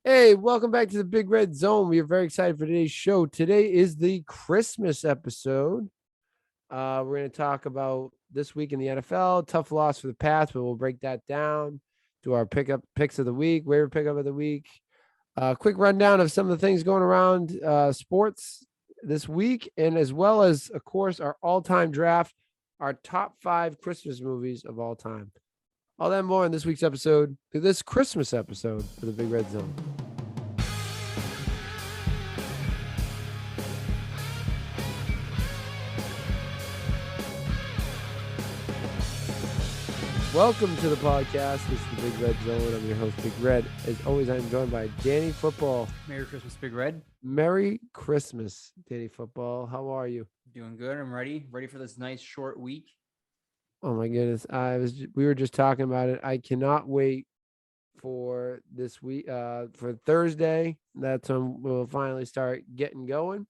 Hey, welcome back to the Big Red Zone. We are very excited for today's show. Today is the Christmas episode. We're going to talk about this week in the NFL. Tough loss for the Pats, but we'll break that down. Do our picks of the week, waiver pickup of the week. Quick rundown of some of the things going around sports this week, and as well as, of course, our all-time draft, our top 5 Christmas movies of all time. All that and more in this week's episode, this Christmas episode for the Big Red Zone. Welcome to the podcast. This is the Big Red Zone. I'm your host, Big Red. As always, I'm joined by Danny Football. Merry Christmas, Big Red. Merry Christmas, Danny Football. How are you? Doing good. I'm ready for this nice short week. Oh my goodness. We were just talking about it. I cannot wait for this week, for Thursday. That's when we'll finally start getting going.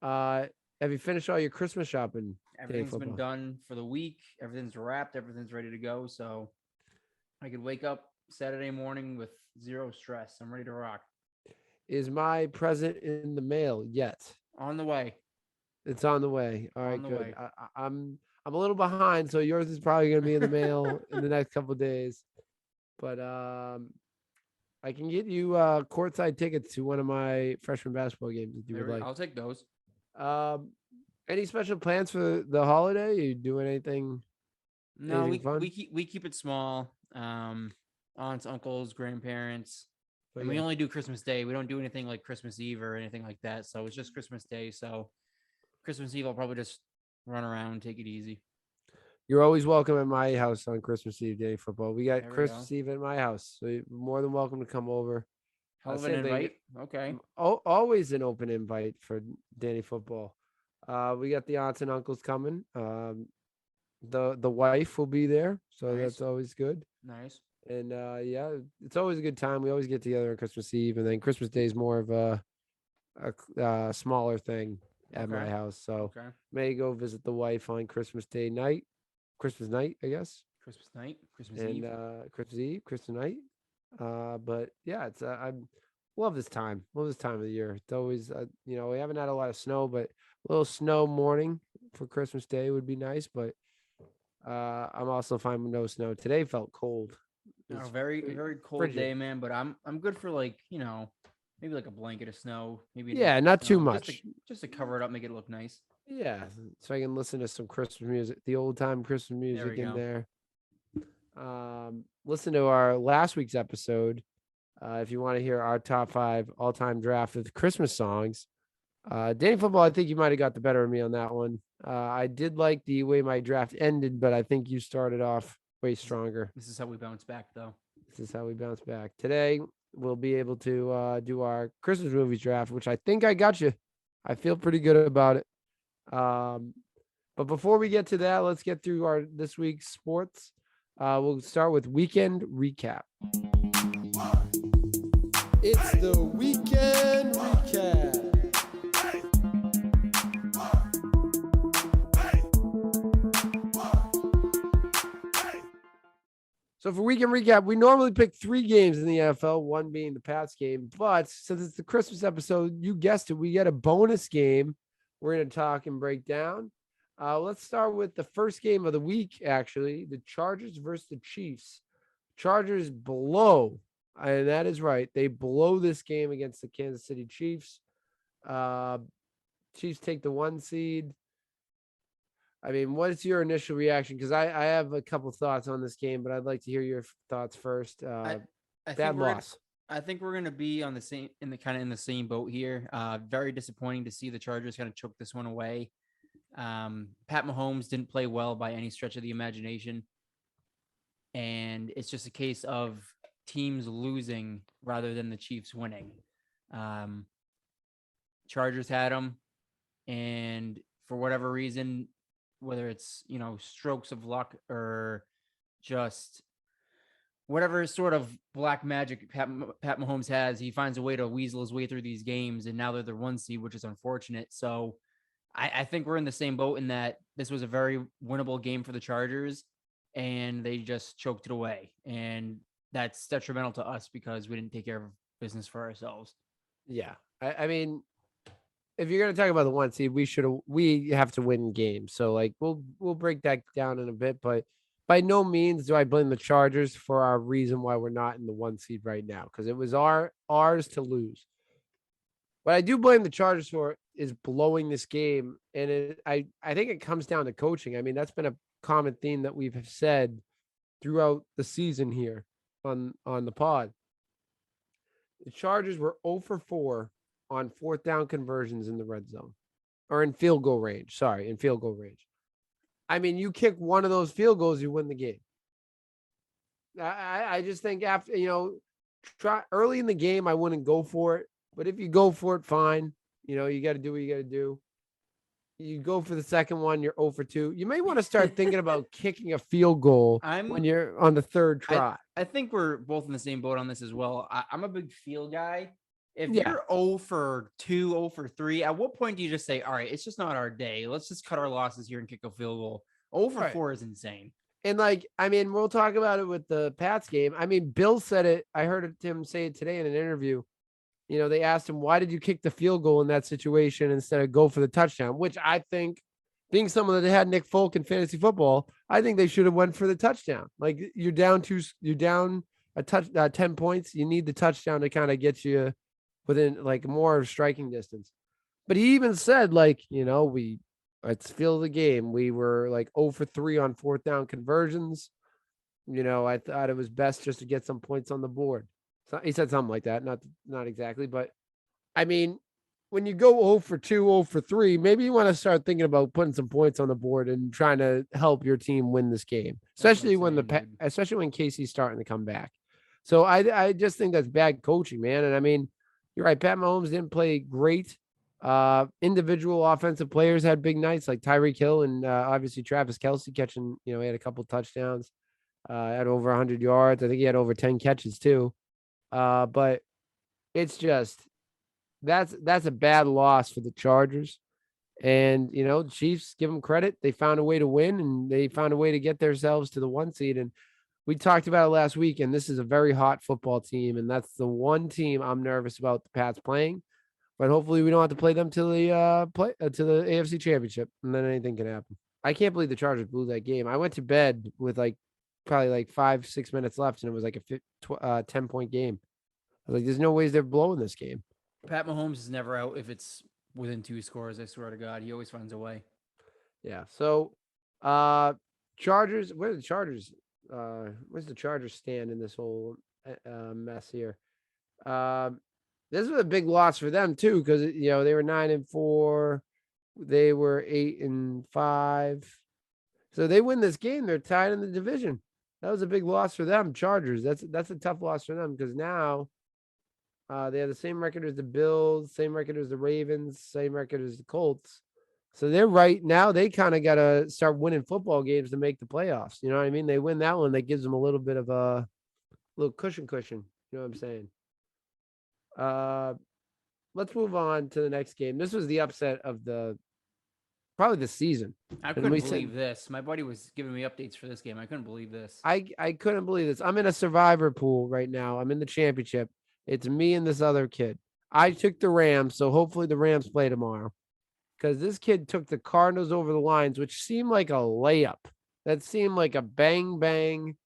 Have you finished all your Christmas shopping? Everything's been done for the week. Everything's wrapped. Everything's ready to go. So I could wake up Saturday morning with zero stress. I'm ready to rock. Is my present in the mail yet? On the way. It's on the way. All right, good. I'm a little behind, so yours is probably going to be in the mail in the next couple of days. But I can get you courtside tickets to one of my freshman basketball games if you would like. I'll take those. Any special plans for the holiday? Are you doing anything? No, we keep it small. Aunts, uncles, grandparents. But and we only do Christmas Day. We don't do anything like Christmas Eve or anything like that. So it's just Christmas Day. So Christmas Eve, I'll probably just run around, take it easy. You're always welcome at my house on Christmas Eve, Day Football. We got Christmas Eve at my house, so you're more than welcome to come over. Hell of an invite. Okay. Always an open invite for Danny Football. We got the aunts and uncles coming. The wife will be there, so that's always good. Nice. And yeah, it's always a good time. We always get together on Christmas Eve, and then Christmas Day is more of a smaller thing at my house. So may go visit the wife on Christmas night, I guess. Christmas night, Christmas Eve, Christmas Eve, Christmas night. But yeah, it's I love this time. Love this time of the year. It's always we haven't had a lot of snow, but a little snow morning for Christmas Day would be nice. But I'm also fine with no snow. Today felt cold. Very cold frigid day, man. But I'm good for maybe like a blanket of snow. Maybe not too much. Just to cover it up, make it look nice. Yeah, so I can listen to some Christmas music, the old time Christmas music in there. Listen to our last week's episode if you want to hear our top 5 all-time draft of Christmas songs. Danny Football, I think you might have got the better of me on that one. I did like the way my draft ended, but I think you started off way stronger. This is how we bounce back, though. This is how we bounce back. Today, we'll be able to do our Christmas movies draft, which I think I got you. I feel pretty good about it. But before we get to that, let's get through this week's sports. We'll start with weekend recap. It's the weekend recap. So for weekend recap, we normally pick 3 games in the NFL, one being the Pats game. But since it's the Christmas episode, you guessed it, we get a bonus game we're going to talk and break down. Let's start with the first game of the week, actually, the Chargers versus the Chiefs. Chargers blow, and that is right. They blow this game against the Kansas City Chiefs. Chiefs take the 1 seed. I mean, what's your initial reaction? Because I have a couple thoughts on this game, but I'd like to hear your thoughts first. Bad loss. I think we're going to be in the same boat here. Very disappointing to see the Chargers kind of choke this one away. Pat Mahomes didn't play well by any stretch of the imagination. And it's just a case of teams losing rather than the Chiefs winning. Chargers had them, and for whatever reason, whether it's, strokes of luck or just whatever sort of black magic Pat Mahomes has, he finds a way to weasel his way through these games, and now they're the 1 seed, which is unfortunate. So I think we're in the same boat in that this was a very winnable game for the Chargers, and they just choked it away. And that's detrimental to us because we didn't take care of business for ourselves. Yeah. I mean, if you're gonna talk about the 1 seed, we have to win games. So like we'll break that down in a bit, but by no means do I blame the Chargers for our reason why we're not in the 1 seed right now, because it was ours to lose. What I do blame the Chargers for is blowing this game, and I think it comes down to coaching. I mean, that's been a common theme that we've said throughout the season here on the pod. The Chargers were 0 for 4 on 4th down conversions in the red zone, or in field goal range. Sorry, in field goal range. I mean, you kick one of those field goals, you win the game. I just think after, try early in the game, I wouldn't go for it. But if you go for it, fine. You got to do what you got to do. You go for the second one, you're 0 for 2. You may want to start thinking about kicking a field goal when you're on the third try. I think we're both in the same boat on this as well. I'm a big field guy. If you're 0 for 2, 0 for 3, at what point do you just say, all right, it's just not our day. Let's just cut our losses here and kick a field goal? 0 for 4 is insane. And we'll talk about it with the Pats game. I mean, Bill said it. I heard him say it today in an interview. They asked him, why did you kick the field goal in that situation instead of go for the touchdown? Which I think, being someone that had Nick Folk in fantasy football, I think they should have went for the touchdown. Like you're down 10 points. You need the touchdown to kind of get you within like more striking distance. But he even said, let's feel the game. We were like 0 for 3 on 4th down conversions. I thought it was best just to get some points on the board. So he said something like that. Not exactly, but I mean, when you go 0 for 2, 0 for 3, maybe you want to start thinking about putting some points on the board and trying to help your team win this game, especially when Casey's starting to come back. So I just think that's bad coaching, man. And I mean, you're right. Pat Mahomes didn't play great. Individual offensive players had big nights, like Tyreek Hill and obviously Travis Kelce catching. He had a couple touchdowns, had over 100 yards. I think he had over 10 catches too. But it's just that's a bad loss for the Chargers. And the Chiefs, give them credit. They found a way to win, and they found a way to get themselves to the 1 seed. And we talked about it last week, and this is a very hot football team, and that's the one team I'm nervous about the Pats playing. But hopefully we don't have to play them to the AFC Championship, and then anything can happen. I can't believe the Chargers blew that game. I went to bed with probably 5-6 minutes left, and it was like a 10-point game. I was like, there's no ways they're blowing this game. Pat Mahomes is never out if it's within 2 scores. I swear to God, he always finds a way. Yeah. So, Chargers. Where are the Chargers? Where's the Chargers stand in this whole mess here? This was a big loss for them too, because they were 9-4. They were 8-5. So they win this game, they're tied in the division. That was a big loss for them, Chargers. That's a tough loss for them, because now they have the same record as the Bills, same record as the Ravens, same record as the Colts. So they're right now. They kind of got to start winning football games to make the playoffs. You know what I mean? They win that one, that gives them a little bit of a little cushion. You know what I'm saying? Let's move on to the next game. This was the upset of probably the season. I couldn't believe this. My buddy was giving me updates for this game. I couldn't believe this. I couldn't believe this. I'm in a survivor pool right now. I'm in the championship. It's me and this other kid. I took the Rams, so hopefully the Rams play tomorrow. Because this kid took the Cardinals over the lines, which seemed like a layup. That seemed like a bang, bang,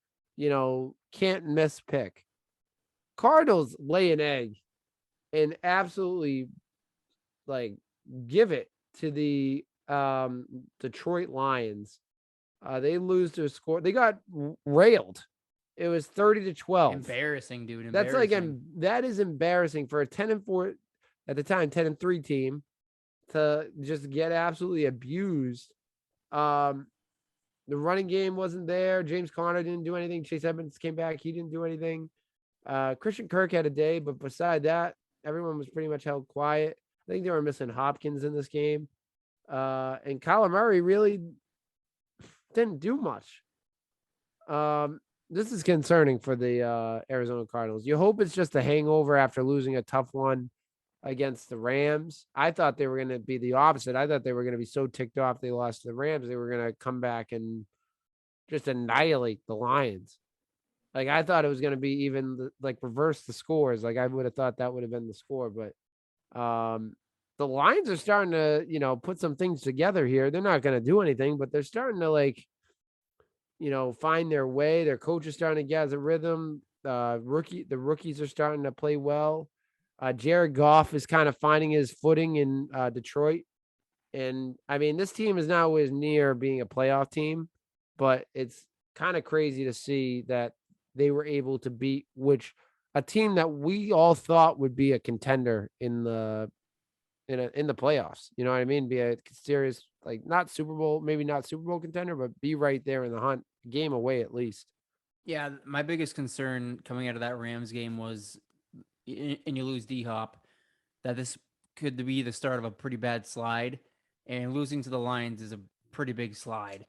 can't miss pick. Cardinals lay an egg and absolutely give it to the Detroit Lions. They lose to a score. They got railed. It was 30-12. Embarrassing, dude. Embarrassing. That is embarrassing for a 10-4 at the time, 10-3 team to just get absolutely abused. The running game wasn't there. James Conner didn't do anything. Chase Edmonds came back. He didn't do anything. Christian Kirk had a day, but beside that, everyone was pretty much held quiet. I think they were missing Hopkins in this game. And Kyler Murray really didn't do much. This is concerning for the Arizona Cardinals. You hope it's just a hangover after losing a tough one against the Rams. I thought they were going to be the opposite. I thought they were going to be so ticked off they lost to the Rams. They were going to come back and just annihilate the Lions. Like I thought it was going to be even like reverse the scores. Like I would have thought that would have been the score, but the Lions are starting to, put some things together here. They're not going to do anything, but they're starting to like, find their way. Their coach is starting to get a rhythm. The rookies are starting to play well. Jared Goff is kind of finding his footing in Detroit. And I mean, this team is not always near being a playoff team, but it's kind of crazy to see that they were able to beat a team that we all thought would be a contender in the playoffs. You know what I mean? Be a serious, like not Super Bowl, maybe not Super Bowl contender, but be right there in the hunt, game away at least. Yeah, my biggest concern coming out of that Rams game was, and you lose D Hop, that this could be the start of a pretty bad slide, and losing to the Lions is a pretty big slide.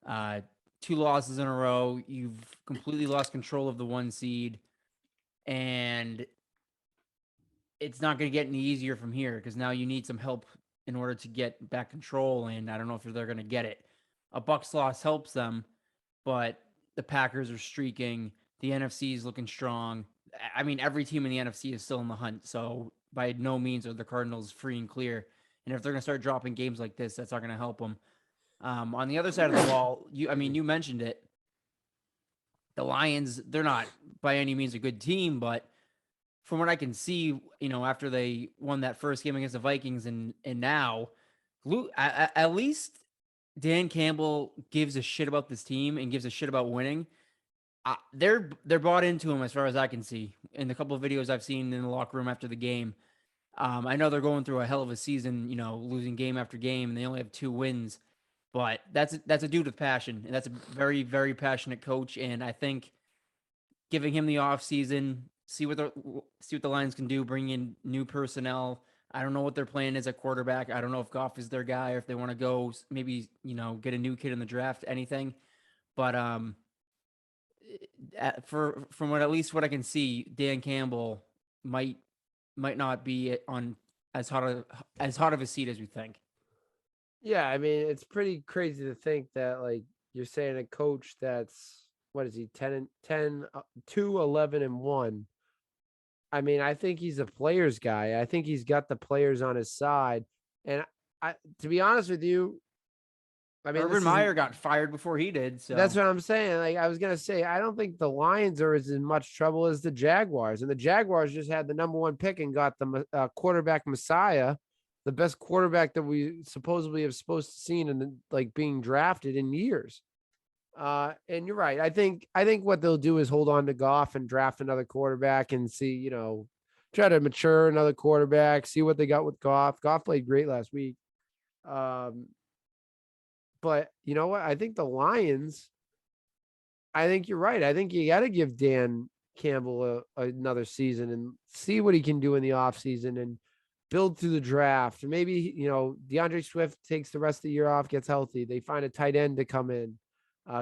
Uh, 2 losses in a row, you've completely lost control of the 1 seed, and it's not going to get any easier from here because now you need some help in order to get back control. And I don't know if they're going to get it. A Bucks loss helps them, but the Packers are streaking. The NFC is looking strong. I mean, every team in the NFC is still in the hunt. So by no means are the Cardinals free and clear. And if they're going to start dropping games like this, that's not going to help them. On the other side of the ball, you mentioned it. The Lions, they're not by any means a good team, but from what I can see, after they won that first game against the Vikings and now, at least Dan Campbell gives a shit about this team and gives a shit about winning. They're bought into him as far as I can see in the couple of videos I've seen in the locker room after the game. I know they're going through a hell of a season, losing game after game, and they only have 2 wins. But that's a dude with passion, and that's a very, very passionate coach. And I think giving him the off season, see what the Lions can do, bring in new personnel. I don't know what their plan is at quarterback. I don't know if Goff is their guy or if they want to go maybe get a new kid in the draft, anything. But from what at least what I can see, Dan Campbell might not be on as hot of a seat as we think. Yeah, I mean, it's pretty crazy to think that like you're saying a coach that's what is he 10 2 11 and 1. I mean, I think he's a players guy. I think he's got the players on his side. And I to be honest with you, I mean, Urban Meyer got fired before he did, so that's what I'm saying. Like I was gonna say, I don't think the Lions are as in much trouble as the Jaguars, and the Jaguars just had the #1 pick and got the quarterback Messiah, the best quarterback that we supposedly have supposed to seen in like being drafted in years. And you're right. I think what they'll do is hold on to Goff and draft another quarterback and see, try to mature another quarterback, see what they got with Goff. Goff played great last week. Um, but you know what? I think the Lions, I think you're right. I think you got to give Dan Campbell another season and see what he can do in the offseason and build through the draft. Maybe, DeAndre Swift takes the rest of the year off, gets healthy. They find a tight end to come in,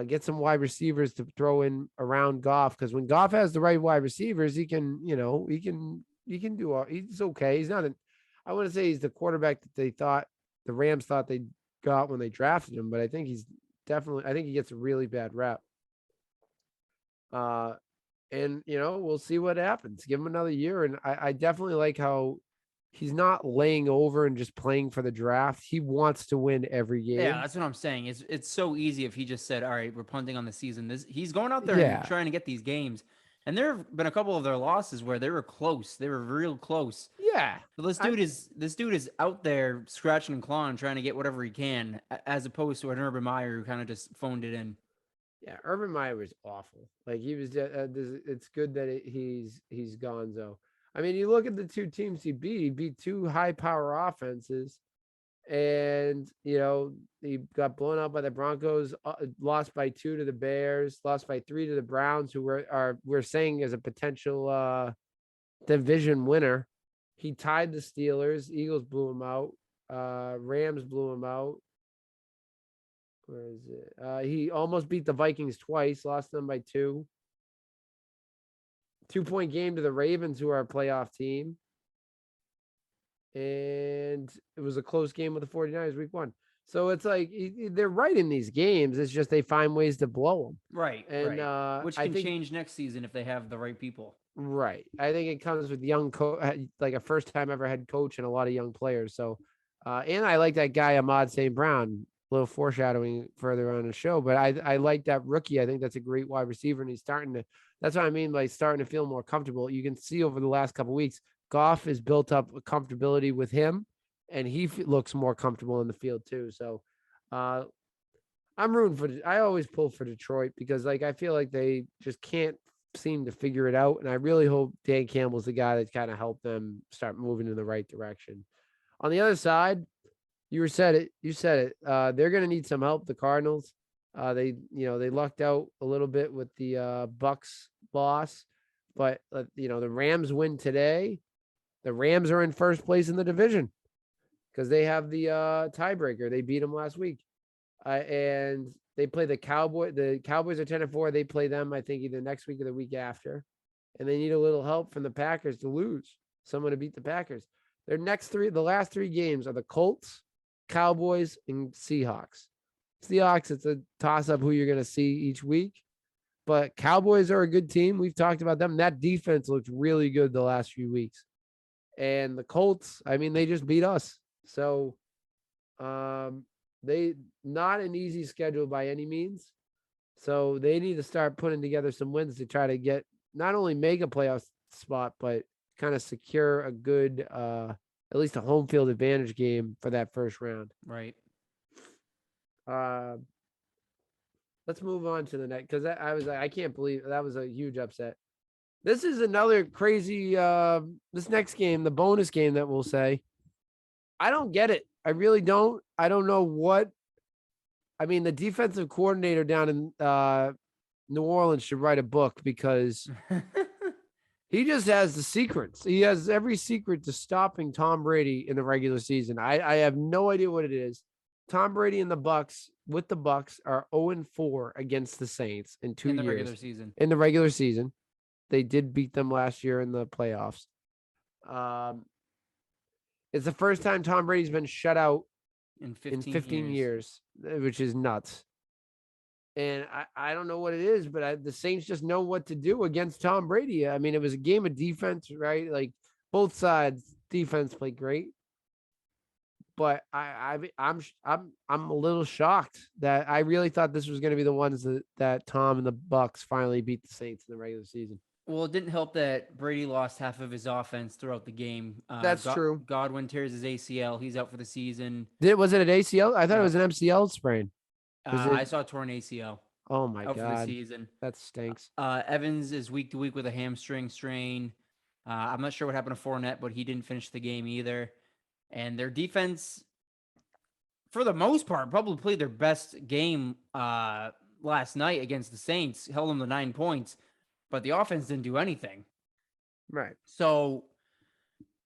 get some wide receivers to throw in around Goff. Because when Goff has the right wide receivers, he can, he can do all, he's okay. He's not I wouldn't say he's the quarterback that the Rams thought they got when they drafted him, but I think I think he gets a really bad rap. Uh, and we'll see what happens. Give him another year, and I definitely like how he's not laying over and just playing for the draft. He wants to win every game. yeah, that's what I'm saying. It's so easy if he just said, "All right, we're punting on the season." He's going out there and trying to get these games. And there have been a couple of their losses where they were close. They were real close. Yeah. So this dude is out there scratching and clawing, trying to get whatever he can, as opposed to an Urban Meyer who kind of just phoned it in. Yeah, Urban Meyer was awful. Like he was. It's good that he's gonzo. I mean, you look at the two teams he beat. He beat two high power offenses, and he got blown out by the Broncos. Lost by 2 to the Bears. Lost by 3 to the Browns, who we're saying is a potential division winner. He tied the Steelers. Eagles blew him out. Rams blew him out. Where is it? He almost beat the Vikings twice, lost them by 2. 2-point game to the Ravens, who are a playoff team. And it was a close game with the 49ers week 1. So it's like they're right in these games. It's just they find ways to blow them. Right, And right. Which I can think change next season if they have the right people. right. I think it comes with like a first time ever head coach and a lot of young players. So, and I like that guy Ahmad St. Brown. A little foreshadowing further on the show, but I like that rookie. I think that's a great wide receiver, and he's starting to. That's what I mean by starting to feel more comfortable. You can see over the last couple of weeks, Goff has built up a comfortability with him, and he looks more comfortable in the field too. So, uh, I'm rooting for. I always pull for Detroit because, like, I feel like they just can't seem to figure it out, and I really hope Dan Campbell's the guy that kind of helped them start moving in the right direction. On the other side, you said it. You said it. They're going to need some help. The Cardinals. They lucked out a little bit with the Bucks loss, but the Rams win today. The Rams are in first place in the division because they have the tiebreaker. They beat them last week. And they play the Cowboys. The Cowboys are 10-4. They play them, I think, either next week or the week after. And they need a little help from the Packers to lose. Someone to beat the Packers. The last three games are the Colts, Cowboys, and Seahawks. Seahawks, it's a toss-up who you're going to see each week. But Cowboys are a good team. We've talked about them. That defense looked really good the last few weeks. And the Colts, I mean, they just beat us. So, they not an easy schedule by any means. So they need to start putting together some wins to try to get not only make a playoff spot, but kind of secure a good at least a home field advantage game for that first round. Right. Let's move on to the next because I can't believe that was a huge upset. This is another crazy this next game, the bonus game that we'll say. I don't get it. I really don't. I don't know what. I mean, the defensive coordinator down in New Orleans should write a book because he just has the secrets. He has every secret to stopping Tom Brady in the regular season. I have no idea what it is. Tom Brady and the Bucks are 0-4 against the Saints in 2 in the years. regular season. In the regular season, they did beat them last year in the playoffs. It's the first time Tom Brady's been shut out In in 15, 15 years, which is nuts. And I don't know what it is, but the Saints just know what to do against Tom Brady. I mean, it was a game of defense, right? Like both sides defense played great, but I'm a little shocked that I really thought this was going to be the ones that Tom and the Bucks finally beat the Saints in the regular season. Well, it didn't help that Brady lost half of his offense throughout the game. That's true. Godwin tears his ACL. He's out for the season. Was it an ACL? I thought it was an MCL sprain. I saw a torn ACL. Oh my out God. for the season. That stinks. Evans is week to week with a hamstring strain. I'm not sure what happened to Fournette, but he didn't finish the game either. And their defense, for the most part, probably played their best game last night against the Saints, held them to 9 points. But the offense didn't do anything. Right. So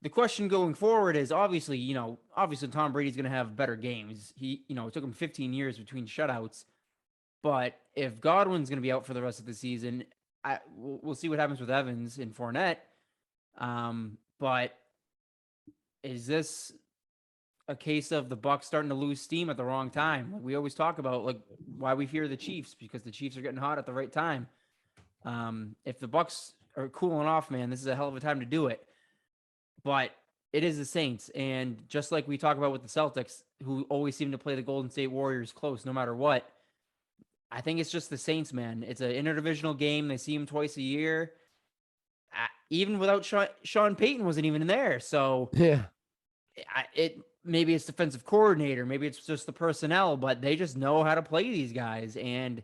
the question going forward is obviously Tom Brady's going to have better games. It took him 15 years between shutouts. But if Godwin's going to be out for the rest of the season, we'll see what happens with Evans and Fournette. But is this a case of the Bucs starting to lose steam at the wrong time? Like we always talk about, like why we fear the Chiefs, because the Chiefs are getting hot at the right time. If the Bucs are cooling off, man, this is a hell of a time to do it. But it is the Saints, and just like we talk about with the Celtics, who always seem to play the Golden State Warriors close no matter what, I think it's just the Saints, man. It's an interdivisional game. They see them twice a year. Even without Sean Payton wasn't even in there. So yeah, maybe it's defensive coordinator, maybe it's just the personnel, but they just know how to play these guys. And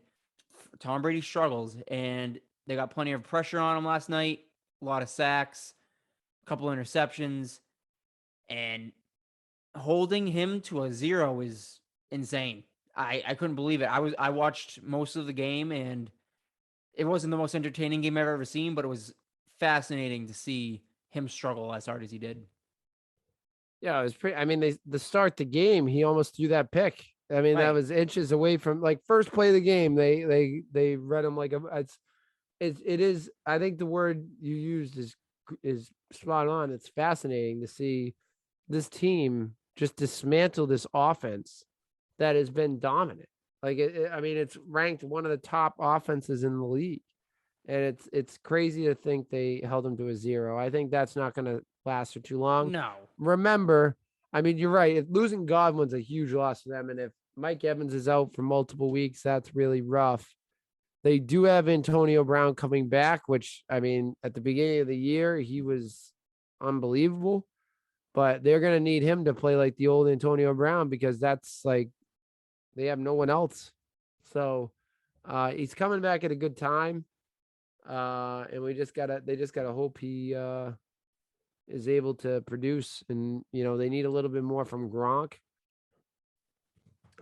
Tom Brady struggles, and they got plenty of pressure on him last night. A lot of sacks, a couple interceptions, and holding him to a 0 is insane. I couldn't believe it. I watched most of the game, and it wasn't the most entertaining game I've ever seen, but it was fascinating to see him struggle as hard as he did. Yeah, it was pretty. I mean, the start the game, he almost threw that pick. I mean, that was inches away from like first play of the game. They read him like it is. I think the word you used is spot on. It's fascinating to see this team just dismantle this offense that has been dominant. Like, I mean, it's ranked one of the top offenses in the league, and it's crazy to think they held them to a 0. I think that's not going to last for too long. No. Remember, I mean, you're right. Losing Godwin's a huge loss for them, and if Mike Evans is out for multiple weeks, that's really rough. They do have Antonio Brown coming back, which, I mean, at the beginning of the year, he was unbelievable. But they're going to need him to play like the old Antonio Brown because that's like they have no one else. So he's coming back at a good time. And they just gotta hope he is able to produce. And they need a little bit more from Gronk.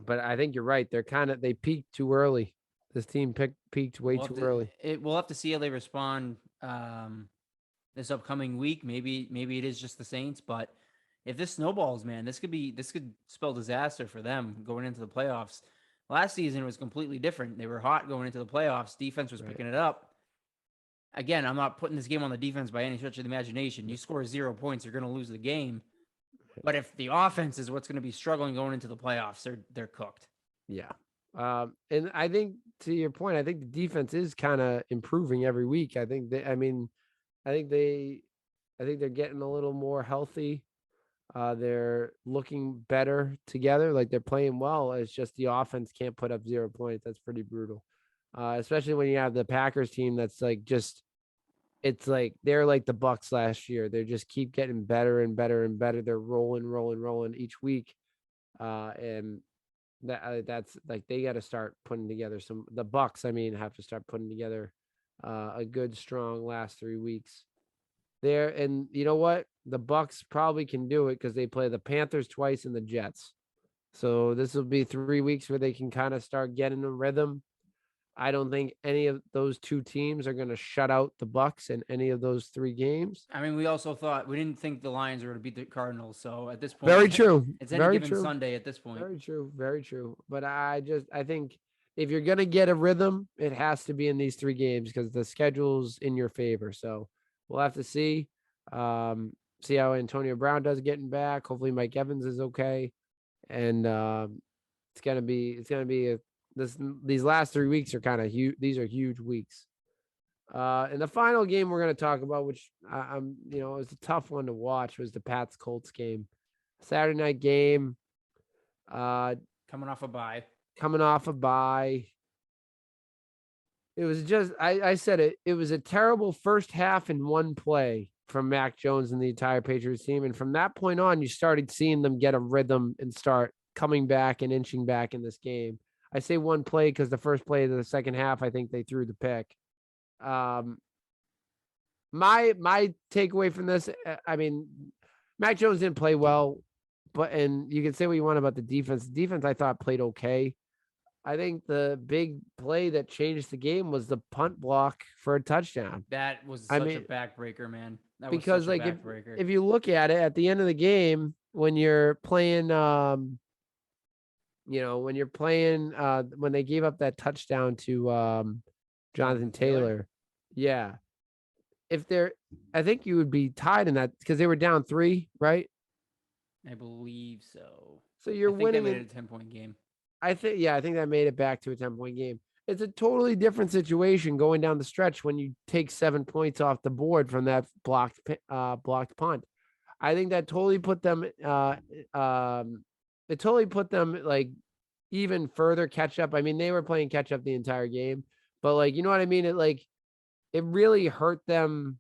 But I think you're right. They peaked too early. This team peaked way too early. We'll have to see how they respond this upcoming week. Maybe it is just the Saints, but if this snowballs, man, this could spell disaster for them going into the playoffs. Last season was completely different. They were hot going into the playoffs. Defense was picking it up. Again, I'm not putting this game on the defense by any stretch of the imagination. You score 0 points, you're going to lose the game. But if the offense is what's going to be struggling going into the playoffs, they're cooked. Yeah. And I think, to your point, I think the defense is kind of improving every week. I think they're getting a little more healthy. They're looking better together. Like, they're playing well. It's just the offense can't put up 0 points. That's pretty brutal. Especially when you have the Packers team that's like it's like they're like the Bucks last year. They just keep getting better and better and better. They're rolling each week. And that's like they got to start putting together the Bucks, have to start putting together a good, strong last 3 weeks there. And you know what? The Bucks probably can do it because they play the Panthers twice and the Jets. So this will be 3 weeks where they can kind of start getting a rhythm. I don't think any of those two teams are going to shut out the Bucks in any of those 3 games. I mean, we didn't think the Lions were going to beat the Cardinals. So at this point, very true. It's any given Sunday at this point. Very true. Very true. But I think if you're going to get a rhythm, it has to be in these 3 games because the schedule's in your favor. So we'll have to see how Antonio Brown does getting back. Hopefully Mike Evans is okay. And it's going to be these last 3 weeks are kind of huge. These are huge weeks. And the final game we're going to talk about, which it was a tough one to watch, was the Pats Colts game. Saturday night game. Coming off a bye. It was just, I said it. It was a terrible first half in one play from Mac Jones and the entire Patriots team. And from that point on, you started seeing them get a rhythm and start coming back and inching back in this game. I say one play because the first play of the second half, I think they threw the pick. My takeaway from this, Mac Jones didn't play well, and you can say what you want about the defense. The defense, I thought, played okay. I think the big play that changed the game was the punt block for a touchdown. That was such a backbreaker, man. Because if you look at it at the end of the game, when you're playing, when they gave up that touchdown to Jonathan Taylor, yeah. I think you would be tied in that because they were down 3, right? I believe so. So you're winning. They made it a 10-point game. I think that made it back to a 10-point game. It's a totally different situation going down the stretch when you take 7 points off the board from that blocked punt. I think that totally put them. It totally put them like even further catch up. I mean, they were playing catch up the entire game, but like, you know what I mean? It really hurt them.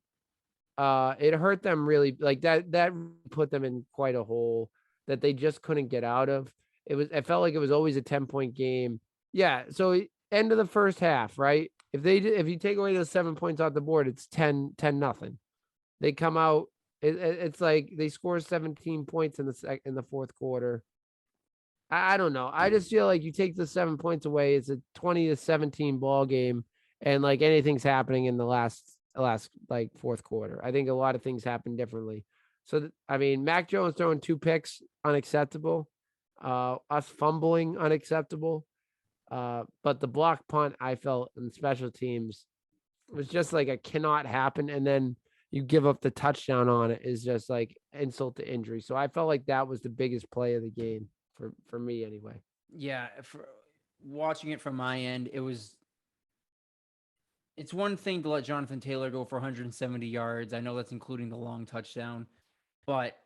It hurt them really, like that put them in quite a hole that they just couldn't get out of. It felt like it was always a 10-point game. Yeah. So end of the first half, right? If you take away those 7 points off the board, it's 10-0. They come out. It's like they score 17 points in the fourth quarter. I don't know. I just feel like you take the 7 points away, it's a 20-17 ball game, and like anything's happening in the last like fourth quarter. I think a lot of things happen differently. So Mac Jones throwing 2 picks, unacceptable. Us fumbling, unacceptable. But the block punt, I felt in special teams was just like a cannot happen, and then you give up the touchdown on it is just like insult to injury. So I felt like that was the biggest play of the game for me anyway. Yeah, for watching it from my end, it's one thing to let Jonathan Taylor go for 170 yards. I know that's including the long touchdown, but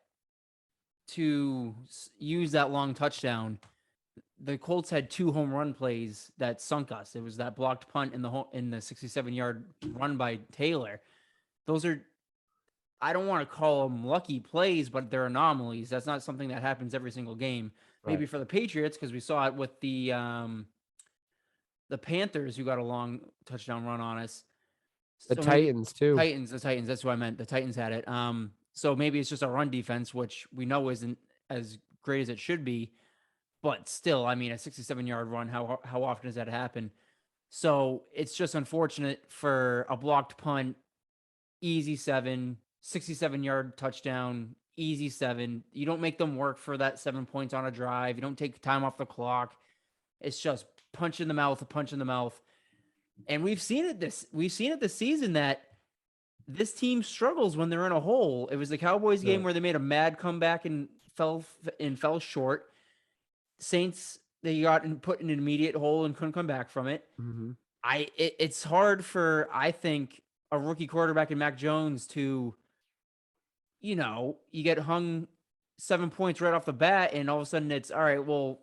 to use that long touchdown, the Colts had 2 home run plays that sunk us. It was that blocked punt in the 67-yard run by Taylor. Those are, I don't want to call them lucky plays, but they're anomalies. That's not something that happens every single game. Maybe Right. for the Patriots, because we saw it with the Panthers, who got a long touchdown run on us. The So maybe Titans too. the Titans. That's what I meant. The Titans had it. So maybe it's just our run defense, which we know isn't as great as it should be. But still, I mean, a 67-yard run, how often does that happen? So it's just unfortunate for a blocked punt, easy 67-yard touchdown, easy 7. You don't make them work for that 7 points on a drive. You don't take time off the clock. It's just punch in the mouth, a punch in the mouth. And we've seen it this season that this team struggles when they're in a hole. It was the Cowboys game where they made a mad comeback and fell short. Saints, they got put in an immediate hole and couldn't come back from it. Mm-hmm. It's hard for, I think, a rookie quarterback in Mac Jones to, you get hung 7 points right off the bat, and all of a sudden it's all right. Well,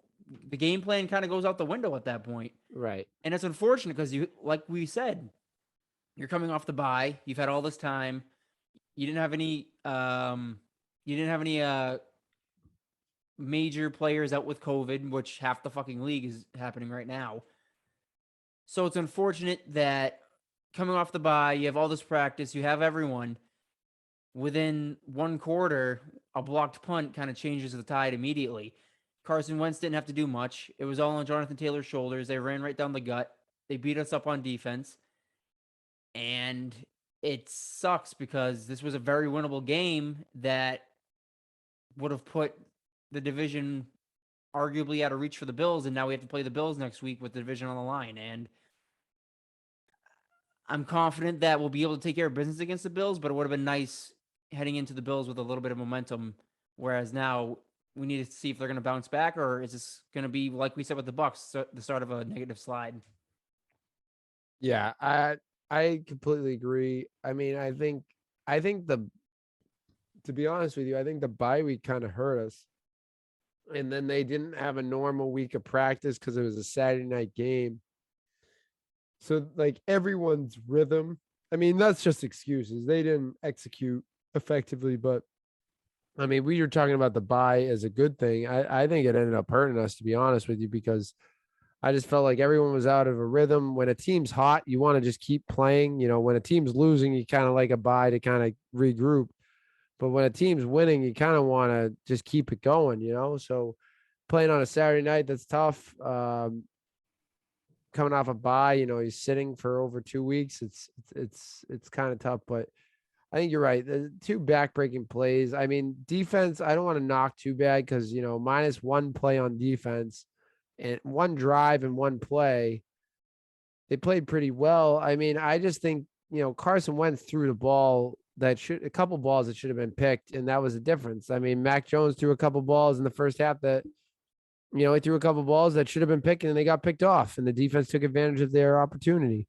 the game plan kind of goes out the window at that point, Right. and it's unfortunate because like we said, you're coming off the bye. You've had all this time. You didn't have any. You didn't have any major players out with COVID, which half the fucking league is happening right now. So it's unfortunate that coming off the bye, you have all this practice, you have everyone. Within one quarter, a blocked punt kind of changes the tide immediately. Carson Wentz didn't have to do much. It was all on Jonathan Taylor's shoulders. They ran right down the gut. They beat us up on defense. And it sucks because this was a very winnable game that would have put the division arguably out of reach for the Bills. And now we have to play the Bills next week with the division on the line. And I'm confident that we'll be able to take care of business against the Bills, but it would have been nice heading into the Bills with a little bit of momentum. Whereas now we need to see if they're going to bounce back, or is this going to be, like we said with the Bucks, the start of a negative slide? Yeah, I completely agree. I mean, I think the to be honest with you, I think the bye week kind of hurt us. And then they didn't have a normal week of practice because it was a Saturday night game. So like everyone's rhythm. I mean, that's just excuses. They didn't execute effectively, but I mean, we were talking about the bye as a good thing. I think it ended up hurting us, to be honest with you, because I just felt like everyone was out of a rhythm. When a team's hot, you want to just keep playing. When a team's losing, you kind of like a bye to kind of regroup. But when a team's winning, you kind of want to just keep it going. So playing on a Saturday night, that's tough. Coming off a bye, he's sitting for over 2 weeks. It's kind of tough, but I think you're right. The 2 backbreaking plays. I mean, defense, I don't want to knock too bad because, minus 1 play on defense and 1 drive and 1 play, they played pretty well. I mean, I just think, Carson Wentz threw the ball a couple balls that should have been picked, and that was the difference. I mean, Mac Jones threw a couple balls in the first half that, he threw a couple balls that should have been picked, and they got picked off, and the defense took advantage of their opportunity.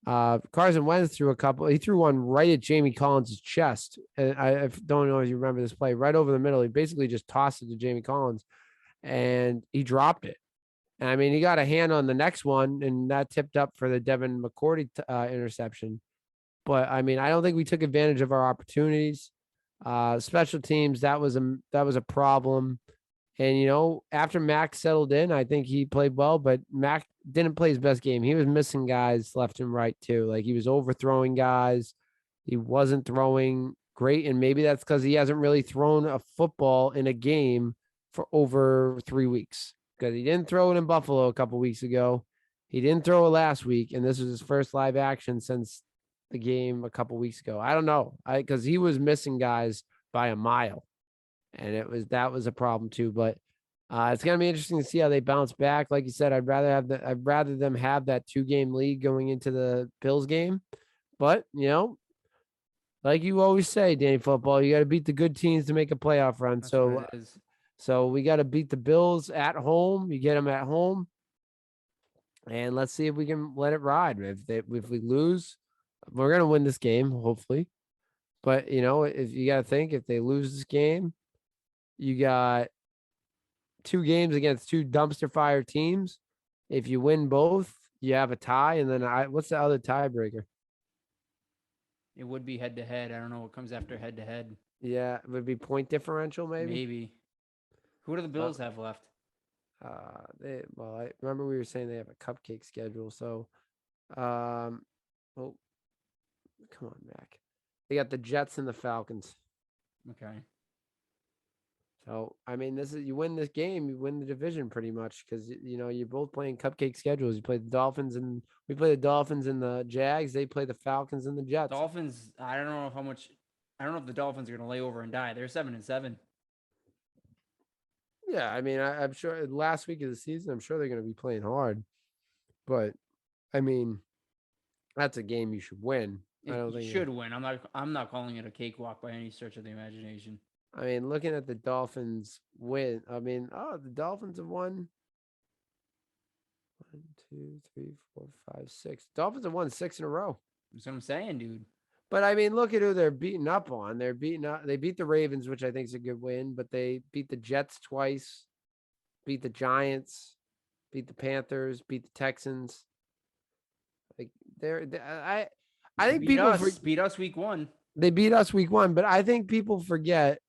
Carson Wentz threw he threw one right at Jamie Collins' chest. And I don't know if you remember this play, right over the middle. He basically just tossed it to Jamie Collins and he dropped it. And I mean, he got a hand on the next one and that tipped up for the Devin McCourty interception. But I mean, I don't think we took advantage of our opportunities. Special teams, that was a problem. And after Mac settled in, I think he played well, but Mac didn't play his best game. He was missing guys left and right too. Like he was overthrowing guys. He wasn't throwing great. And maybe that's because he hasn't really thrown a football in a game for over 3 weeks. Because he didn't throw it in Buffalo a couple weeks ago. He didn't throw it last week. And this was his first live action since the game a couple weeks ago. I don't know. Because he was missing guys by a mile. And that was a problem too. But it's gonna be interesting to see how they bounce back. Like you said, I'd rather them have that 2-game lead going into the Bills game. But like you always say, Danny Football, you got to beat the good teams to make a playoff run. That's what So it is. So we got to beat the Bills at home. You get them at home, and let's see if we can let it ride. If we lose, we're gonna win this game, hopefully. But if you got to think, if they lose this game, you got 2 games against 2 dumpster fire teams. If you win both, you have a tie, and then what's the other tiebreaker? It would be head to head. I don't know what comes after head to head. Yeah, it would be point differential, maybe. Maybe. Who do the Bills have left? I remember we were saying they have a cupcake schedule. So, oh, come on, Mac. They got the Jets and the Falcons. Okay. So, I mean, you win this game, you win the division pretty much because you're both playing cupcake schedules. You play the Dolphins and we play the Dolphins and the Jags. They play the Falcons and the Jets. Dolphins. I don't know how much. I don't know if the Dolphins are going to lay over and die. They're 7-7. Yeah, I mean, I'm sure last week of the season, I'm sure they're going to be playing hard, but I mean, that's a game you should win. I don't think you should win. I'm not calling it a cakewalk by any stretch of the imagination. I mean, looking at the Dolphins win, the Dolphins have won 1, 2, 3, 4, 5, 6. Dolphins have won 6 in a row. That's what I'm saying, dude. But I mean, look at who they're beating up on. They beat the Ravens, which I think is a good win, but they beat the Jets twice, beat the Giants, beat the Panthers, beat the Texans. Like I think people beat us week 1. They beat us week 1, but I think people forget.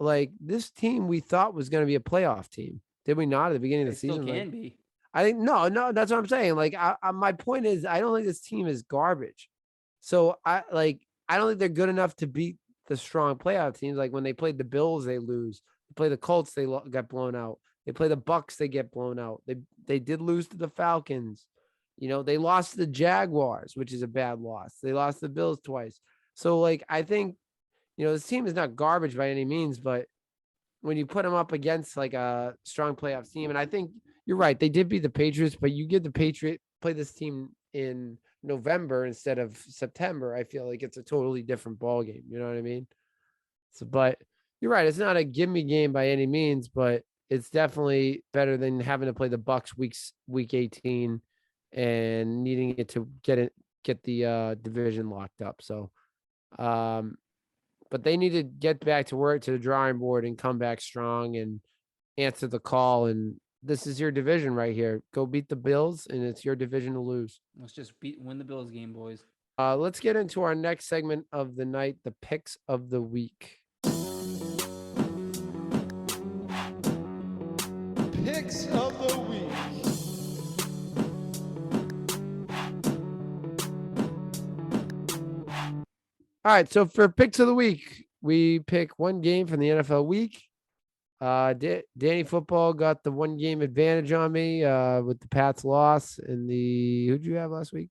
Like this team, we thought was going to be a playoff team. Did we not at the beginning of the season? Still can be. I think no. That's what I'm saying. Like, my point is, I don't think this team is garbage. So I don't think they're good enough to beat the strong playoff teams. Like when they played the Bills, they lose. They play the Colts, they got blown out. They play the Bucks, they get blown out. They did lose to the Falcons. They lost to the Jaguars, which is a bad loss. They lost to the Bills twice. So like I think this team is not garbage by any means, but when you put them up against like a strong playoff team, and I think you're right, they did beat the Patriots, but you get the Patriot play this team in November instead of September, I feel like it's a totally different ball game. You know what I mean? So, but you're right, it's not a gimme game by any means, but it's definitely better than having to play the Bucks week 18 and needing it to get the division locked up. So, but they need to get back to work to the drawing board and come back strong and answer the call. And this is your division right here. Go beat the Bills, and it's your division to lose. Let's just win the Bills game, boys. Let's get into our next segment of the night, the picks of the week. Picks of the week. All right, so for picks of the week, we pick one game from the NFL week. Danny Football got the 1 game advantage on me with the Pats loss and who'd you have last week?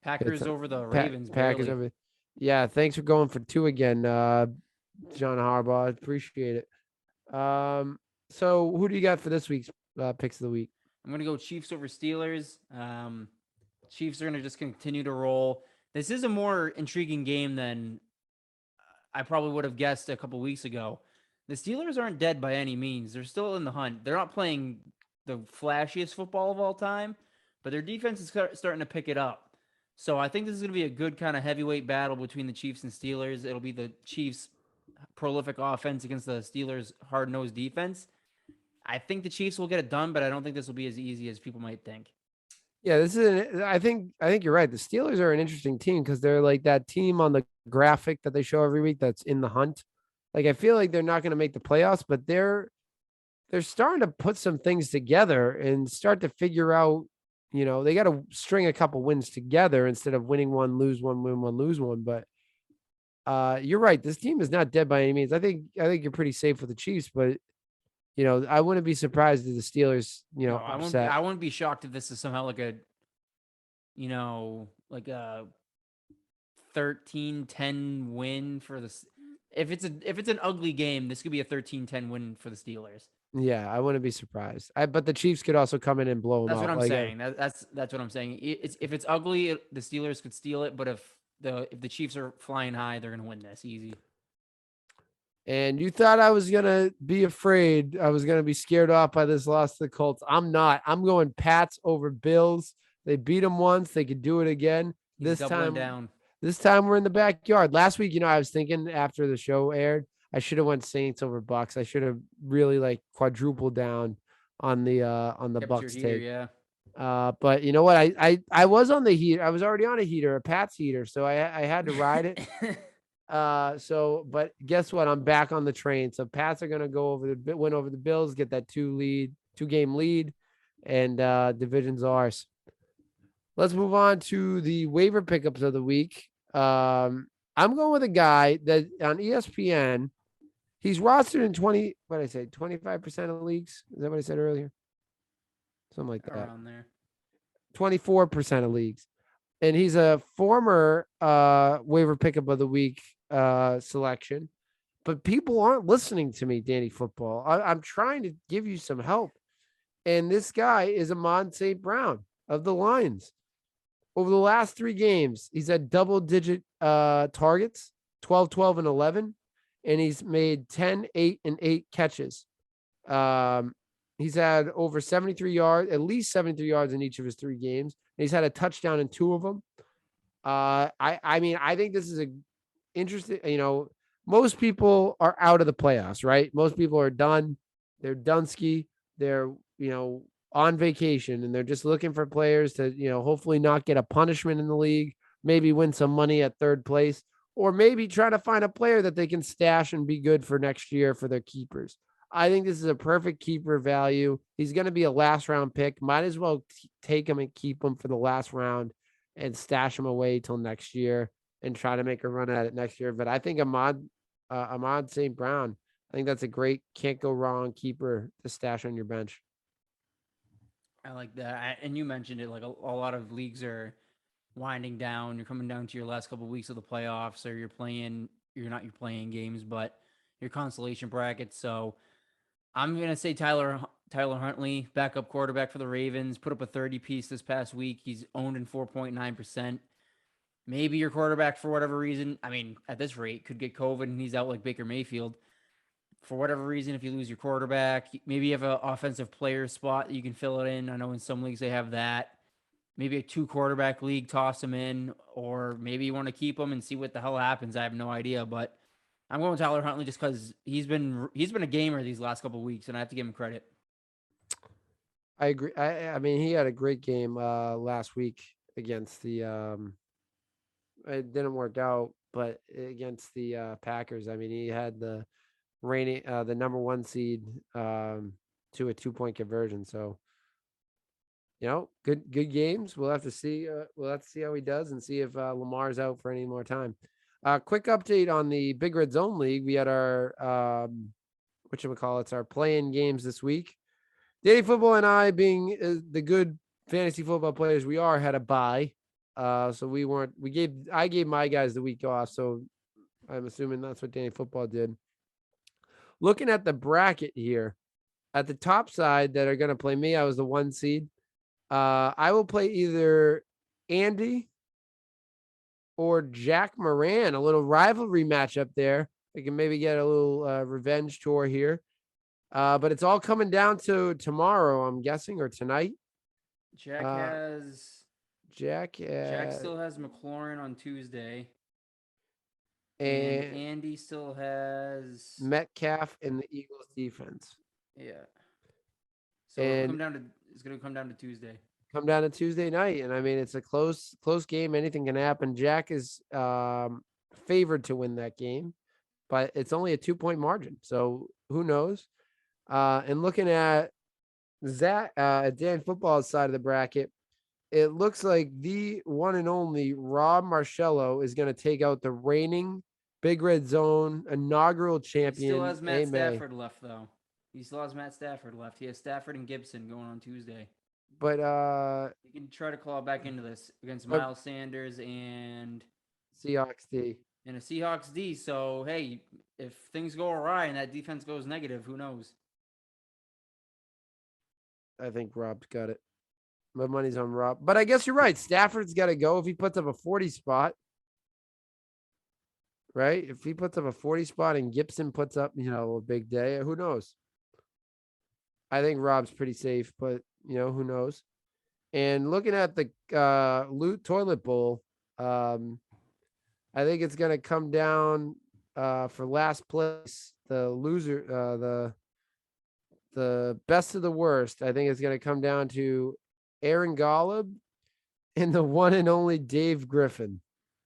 Packers over the Ravens. Packers over. Yeah, thanks for going for 2 again, John Harbaugh. Appreciate it. So who do you got for this week's picks of the week? I'm gonna go Chiefs over Steelers. Chiefs are gonna just continue to roll. This is a more intriguing game than I probably would have guessed a couple weeks ago. The Steelers aren't dead by any means. They're still in the hunt. They're not playing the flashiest football of all time, but their defense is starting to pick it up. So I think this is going to be a good kind of heavyweight battle between the Chiefs and Steelers. It'll be the Chiefs' prolific offense against the Steelers' hard-nosed defense. I think the Chiefs will get it done, but I don't think this will be as easy as people might think. Yeah, I think you're right. The Steelers are an interesting team because they're like that team on the graphic that they show every week that's in the hunt. Like I feel like they're not going to make the playoffs, but they're starting to put some things together and start to figure out, they got to string a couple wins together instead of winning one, lose one, win one, lose one. But you're right. This team is not dead by any means. I think you're pretty safe with the Chiefs, but I wouldn't be surprised if the Steelers, upset. I wouldn't be shocked if this is somehow like a 13-10 win for the. If it's an ugly game, this could be a 13-10 win for the Steelers. Yeah, I wouldn't be surprised. But the Chiefs could also come in and blow them out. That's what I'm saying. That's what I'm saying. If it's ugly, the Steelers could steal it. But if the Chiefs are flying high, they're gonna win this easy. And you thought I was going to be afraid. I was going to be scared off by this loss to the Colts. I'm not. I'm going Pats over Bills. They beat them once. They could do it again. He's doubling down. This time we're in the backyard. Last week, I was thinking after the show aired, I should have went Saints over Bucks. I should have really like quadrupled down on the Kept Bucks your heater, take. yeah. But you know what? I was on the heater. I was already on a heater, a Pats heater, so I had to ride it. But guess what? I'm back on the train. So Pats are gonna win over the Bills, get that 2-game lead, and division's ours. Let's move on to the waiver pickups of the week. I'm going with a guy that on ESPN, he's rostered in 25% of leagues. Is that what I said earlier? Something like that. Around there. 24% of leagues. And he's a former waiver pickup of the week selection. But people aren't listening to me, Danny Football. I'm trying to give you some help. And this guy is Amon St. Brown of the Lions. Over the last 3 games, he's had double-digit targets, 12, 12, and 11. And he's made 10, 8, and 8 catches. He's had over 73 yards, at least 73 yards in each of his 3 games. And he's had a touchdown in 2 of them. I mean, I think this is a interesting, most people are out of the playoffs, right? Most people are done. They're Dunsky. They're, on vacation, and they're just looking for players to, hopefully not get a punishment in the league, maybe win some money at 3rd place, or maybe try to find a player that they can stash and be good for next year for their keepers. I think this is a perfect keeper value. He's going to be a last round pick. Might as well take him and keep him for the last round and stash him away till next year and try to make a run at it next year. But I think Ahmad St. Brown, I think that's a great, can't go wrong keeper to stash on your bench. I like that. And you mentioned it, like a lot of leagues are winding down. You're coming down to your last couple of weeks of the playoffs, or you're not your playing games, but your consolation brackets. So I'm going to say Tyler Huntley, backup quarterback for the Ravens, put up a 30-piece this past week. He's owned in 4.9%. Maybe your quarterback, for whatever reason, I mean, at this rate, could get COVID and he's out like Baker Mayfield. For whatever reason, if you lose your quarterback, maybe you have an offensive player spot that you can fill it in. I know in some leagues they have that. Maybe a 2-quarterback league, toss him in, or maybe you want to keep him and see what the hell happens. I have no idea, but I'm going with Tyler Huntley just because he's been a gamer these last couple of weeks, and I have to give him credit. I agree. I mean, he had a great game last week against the it didn't work out, but against the Packers. I mean, he had the number 1 seed to a 2-point conversion. So, good games. We'll have to see. We'll have to see how he does and see if Lamar's out for any more time. Quick update on the Big Red Zone League. We had our our play-in games this week. Danny Football and I, being the good fantasy football players we are, had a bye. So I gave my guys the week off. So I'm assuming that's what Danny Football did. Looking at the bracket here, at the top side that are going to play me, I was the 1 seed. I will play either Andy or Jack Moran, a little rivalry matchup there. We can maybe get a little revenge tour here. But it's all coming down to tomorrow, I'm guessing, or tonight. Jack still has McLaurin on Tuesday. And Andy still has Metcalf in the Eagles defense. Yeah. So it's going to come down to Tuesday. Come down to Tuesday night. And I mean, it's a close game. Anything can happen. Jack is favored to win that game, but it's only a 2-point margin. So who knows? And looking at Dan Football's side of the bracket, it looks like the one and only Rob Marcello is going to take out the reigning Big Red Zone inaugural champion. He still has Matt Stafford left, though. He still has Matt Stafford left. He has Stafford and Gibson going on Tuesday. But you can try to claw back into this against Miles Sanders and Seahawks D. And a Seahawks D. So, hey, if things go awry and that defense goes negative, who knows? I think Rob's got it. My money's on Rob. But I guess you're right. Stafford's got to go if he puts up a 40 spot. right? If he puts up a 40 spot and Gibson puts up, a big day, who knows? I think Rob's pretty safe, but who knows? And looking at the loot toilet bowl, I think it's gonna come down for last place. The loser, the best of the worst. I think it's gonna come down to Aaron Golub and the one and only Dave Griffin.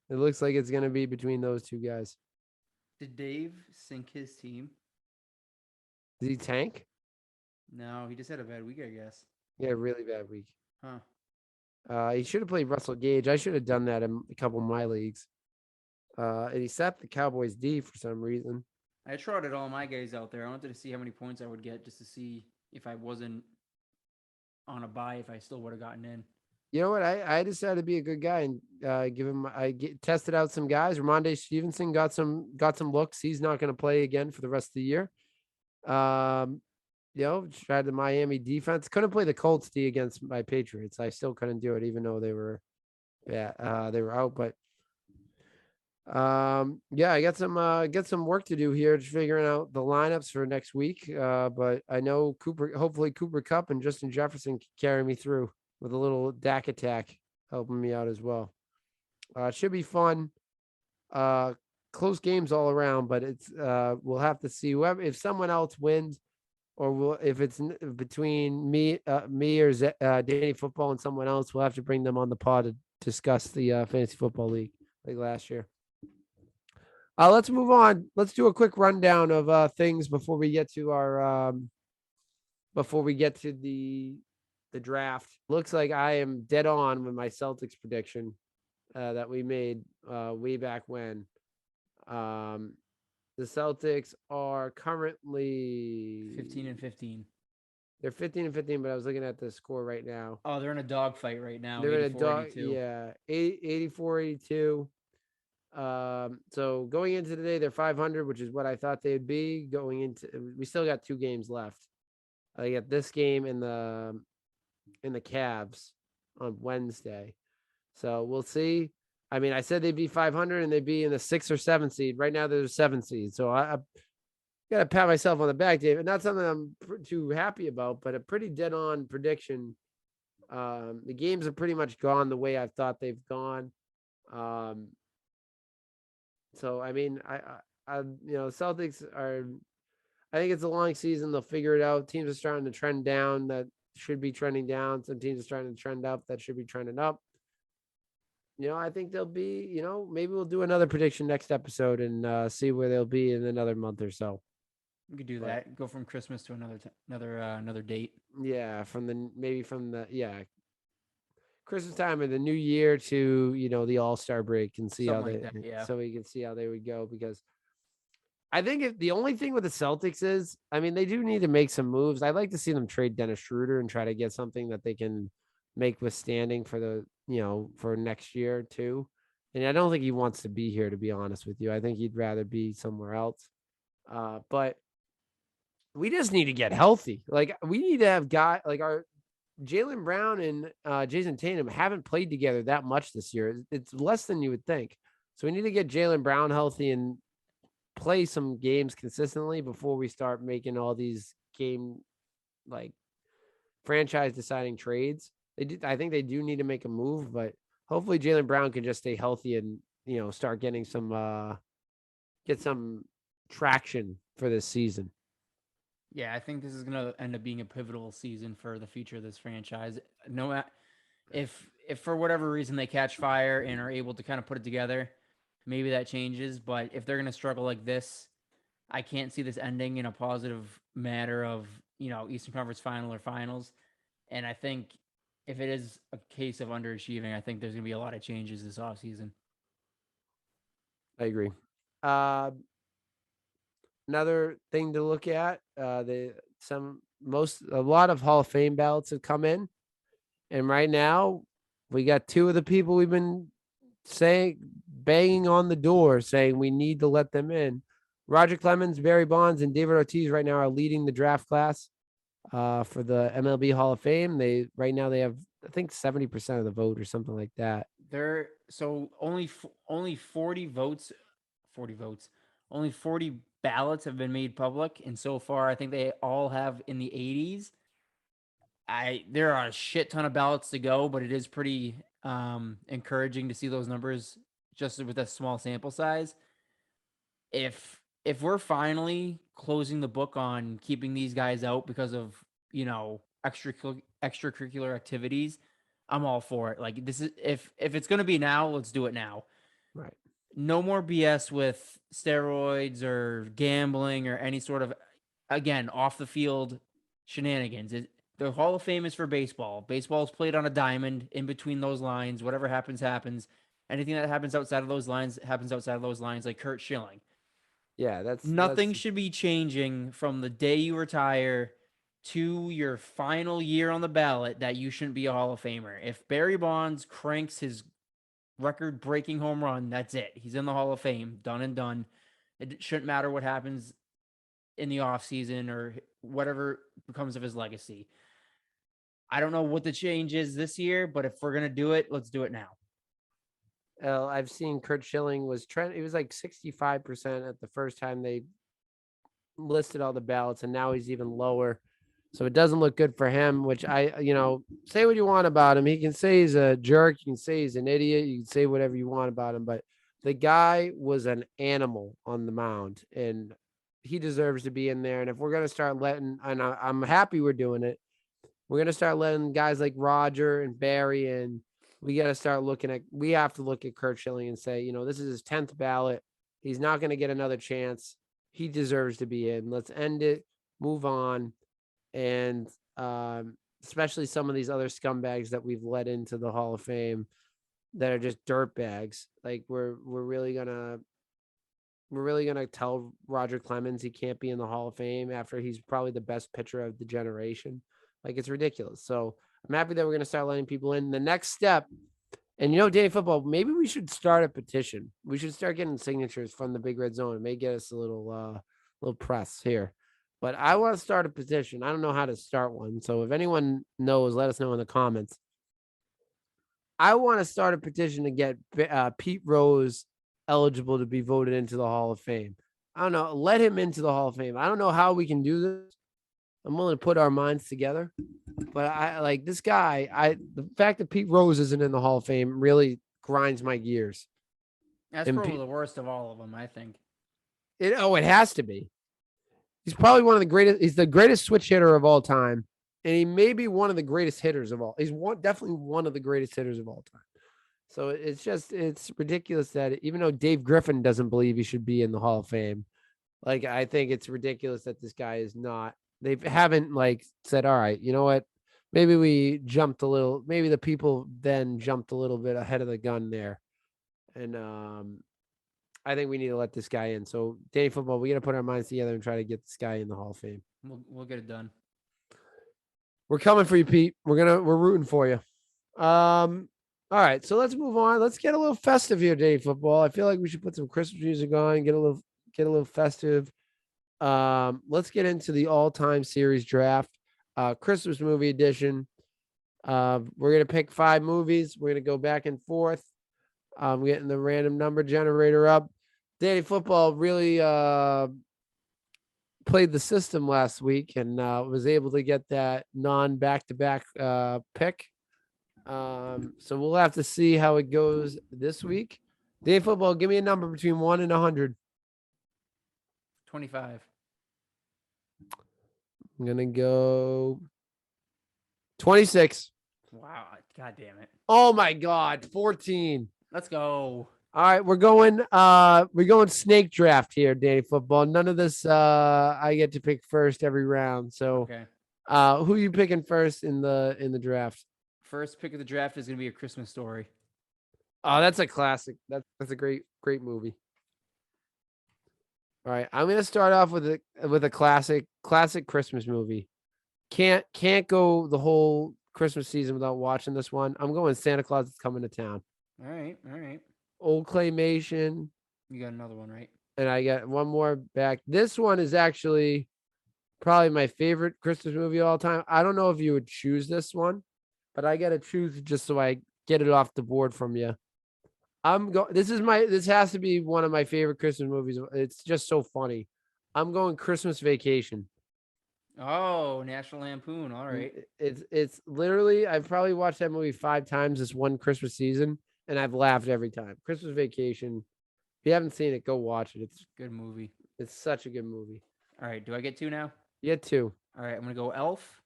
It looks like it's gonna be between those two guys. Did Dave sink his team? Did he tank? No, he just had a bad week, I guess. Yeah, really bad week. Huh. He should have played Russell Gage. I should have done that in a couple of my leagues. And he sat the Cowboys D for some reason. I trotted all my guys out there. I wanted to see how many points I would get just to see if I wasn't on a bye, if I still would have gotten in. You know what? I decided to be a good guy and give him. Tested out some guys. Ramondre Stevenson got some looks. He's not going to play again for the rest of the year. Tried the Miami defense. Couldn't play the Colts D against my Patriots. I still couldn't do it, even though they were they were out. But I got some work to do here, just figuring out the lineups for next week. But I know hopefully Cooper Kupp and Justin Jefferson can carry me through with a little Dak attack helping me out as well. It should be fun. Close games all around, but it's we'll have to see if someone else wins, or if it's between me or Danny Football and someone else. We'll have to bring them on the pod to discuss the fantasy football league like last year. Let's move on. Let's do a quick rundown of things before we get to our the draft. Looks like I am dead on with my Celtics prediction that we made way back when. The Celtics are currently 15-15. They're 15-15, but I was looking at the score right now. Oh, they're in a dogfight right now. They're in a dog, 84-82. yeah, 84-82. So going into today, they're 500, which is what I thought they'd be. We still got 2 games left. I got this game in the Cavs on Wednesday, so we'll see. I mean, I said they'd be 500 and they'd be in the 6 or 7 seed. Right now, they're the 7 seed. So I got to pat myself on the back, Dave. And not something I'm too happy about, but a pretty dead-on prediction. The games have pretty much gone the way I thought they've gone. So I mean, Celtics are. I think it's a long season. They'll figure it out. Teams are starting to trend down. That should be trending down. Some teams are starting to trend up. That should be trending up. I think they'll be, maybe we'll do another prediction next episode and see where they'll be in another month or so. We could do that. Go from Christmas to another date. Yeah, from Christmas time or the New Year to the All-Star break and see Something how like that, yeah. So we can see how they would go, because I think if the only thing with the Celtics is, I mean, they do need to make some moves. I'd like to see them trade Dennis Schroeder and try to get something that they can make withstanding for the for next year too. And I don't think he wants to be here, to be honest with you. I think he'd rather be somewhere else. But we just need to get healthy. Like, we need to have our Jaylen Brown and Jason Tatum haven't played together that much this year. It's less than you would think. So we need to get Jaylen Brown healthy and play some games consistently before we start making all these franchise deciding trades. I think they do need to make a move, but hopefully Jaylen Brown can just stay healthy and start getting get some traction for this season. Yeah, I think this is going to end up being a pivotal season for the future of this franchise. No, if for whatever reason they catch fire and are able to kind of put it together, maybe that changes. But if they're going to struggle like this, I can't see this ending in a positive matter of Eastern Conference Final or Finals. And I think if it is a case of underachieving, I think there's going to be a lot of changes this offseason. I agree. Another thing to look at, a lot of Hall of Fame ballots have come in, and right now we got 2 of the people we've been banging on the door saying we need to let them in. Roger Clemens, Barry Bonds, and David Ortiz right now are leading the draft class for the MLB Hall of Fame. They have, I think, 70% of the vote or something like that. So only 40 votes 40 votes. Only 40 ballots have been made public, and so far, I think they all have in the 80s. There are a shit ton of ballots to go, but it is pretty encouraging to see those numbers just with a small sample size. If we're finally closing the book on keeping these guys out because of extracurricular activities, I'm all for it. Like this is if it's gonna be now, let's do it now. Right. No more BS with steroids or gambling or any sort of again off the field shenanigans. The Hall of Fame is for baseball. Baseball is played on a diamond in between those lines. Whatever happens, happens. Anything that happens outside of those lines happens outside of those lines, like Kurt Schilling. Yeah, Nothing that's should be changing from the day you retire to your final year on the ballot that you shouldn't be a Hall of Famer. If Barry Bonds cranks his record-breaking home run, that's it. He's in the Hall of Fame, done and done. It shouldn't matter what happens in the offseason or whatever becomes of his legacy. I don't know what the change is this year, but if we're going to do it, let's do it now. I've seen Kurt Schilling was trend. It was like 65% at the first time they listed all the ballots, and now he's even lower. So it doesn't look good for him, which say what you want about him. He can say he's a jerk. You can say he's an idiot. You can say whatever you want about him, but the guy was an animal on the mound, and he deserves to be in there. And if we're going to start letting, and I'm happy we're doing it, we're going to start letting guys like Roger and Barry in. We got to start we have to look at Kurt Schilling and say, this is his 10th ballot. He's not going to get another chance. He deserves to be in. Let's end it, move on. And especially some of these other scumbags that we've let into the Hall of Fame that are just dirt bags. Like we're really gonna tell Roger Clemens he can't be in the Hall of Fame after he's probably the best pitcher of the generation. Like it's ridiculous. So I'm happy that we're gonna start letting people in. The next step, and Danny Football, maybe we should start a petition. We should start getting signatures from the Big Red Zone. It may get us a little press here. But I want to start a petition. I don't know how to start one. So if anyone knows, let us know in the comments. I want to start a petition to get Pete Rose eligible to be voted into the Hall of Fame. I don't know. Let him into the Hall of Fame. I don't know how we can do this. I'm willing to put our minds together. But I like this guy. The fact that Pete Rose isn't in the Hall of Fame really grinds my gears. That's probably the worst of all of them, I think. It has to be. He's probably one of the greatest. He's the greatest switch hitter of all time, and he may be one of the greatest hitters of all. He's definitely one of the greatest hitters of all time. So it's ridiculous that even though Dave Griffin doesn't believe he should be in the Hall of Fame, like I think it's ridiculous that this guy is not. They haven't said, all right, you know what? Maybe we jumped a little. Maybe the people then jumped a little bit ahead of the gun there, and I think we need to let this guy in. So, Danny Football, we got to put our minds together and try to get this guy in the Hall of Fame. We'll get it done. We're coming for you, Pete. We're rooting for you. All right, so let's move on. Let's get a little festive here, Danny Football. I feel like we should put some Christmas music on and get a little festive. Let's get into the all-time series draft, Christmas movie edition. We're gonna pick 5 movies. We're gonna go back and forth. I'm getting the random number generator up. Danny Football really played the system last week and was able to get that non-back-to-back pick. So we'll have to see how it goes this week. Danny Football, give me a number between 1 and 100. 25. I'm going to go 26. Wow. God damn it. Oh, my God. 14. Let's go. All right, we're going snake draft here, Danny Football. None of this I get to pick first every round. So Okay. Who are you picking first in the draft? First pick of the draft is going to be A Christmas Story. Oh, that's a classic. That's a great movie. All right, I'm going to start off with a classic Christmas movie. Can't go the whole Christmas season without watching this one. I'm going Santa Claus is Coming to Town. All right. Old claymation. You got another one, right? And I got one more back. This one is actually probably my favorite Christmas movie of all time. I don't know if you would choose this one, but I got to choose just so I get it off the board from you. This has to be one of my favorite Christmas movies. It's just so funny. I'm going Christmas Vacation. Oh, National Lampoon. All right. It's literally I've probably watched that movie 5 times this one Christmas season, and I've laughed every time. Christmas Vacation. If you haven't seen it, go watch it. Good movie. It's such a good movie. All right. Do I get 2 now? You get 2. All right. I'm going to go Elf.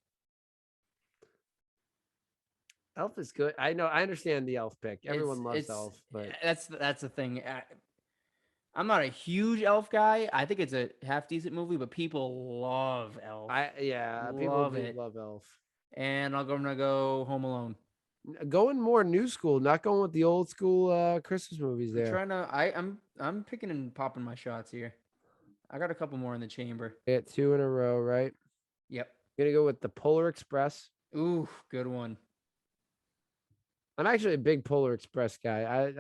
Elf is good. I know. I understand the Elf pick. Everyone loves Elf, but that's the thing. I'm not a huge Elf guy. I think it's a half decent movie, but people love Elf. people do love Elf. And I'm gonna go Home Alone. Going more new school, not going with the old school Christmas movies. There, I'm picking and popping my shots here. I got a couple more in the chamber. Get 2 in a row, right? Yep. Gonna go with the Polar Express. Ooh, good one. I'm actually a big Polar Express guy.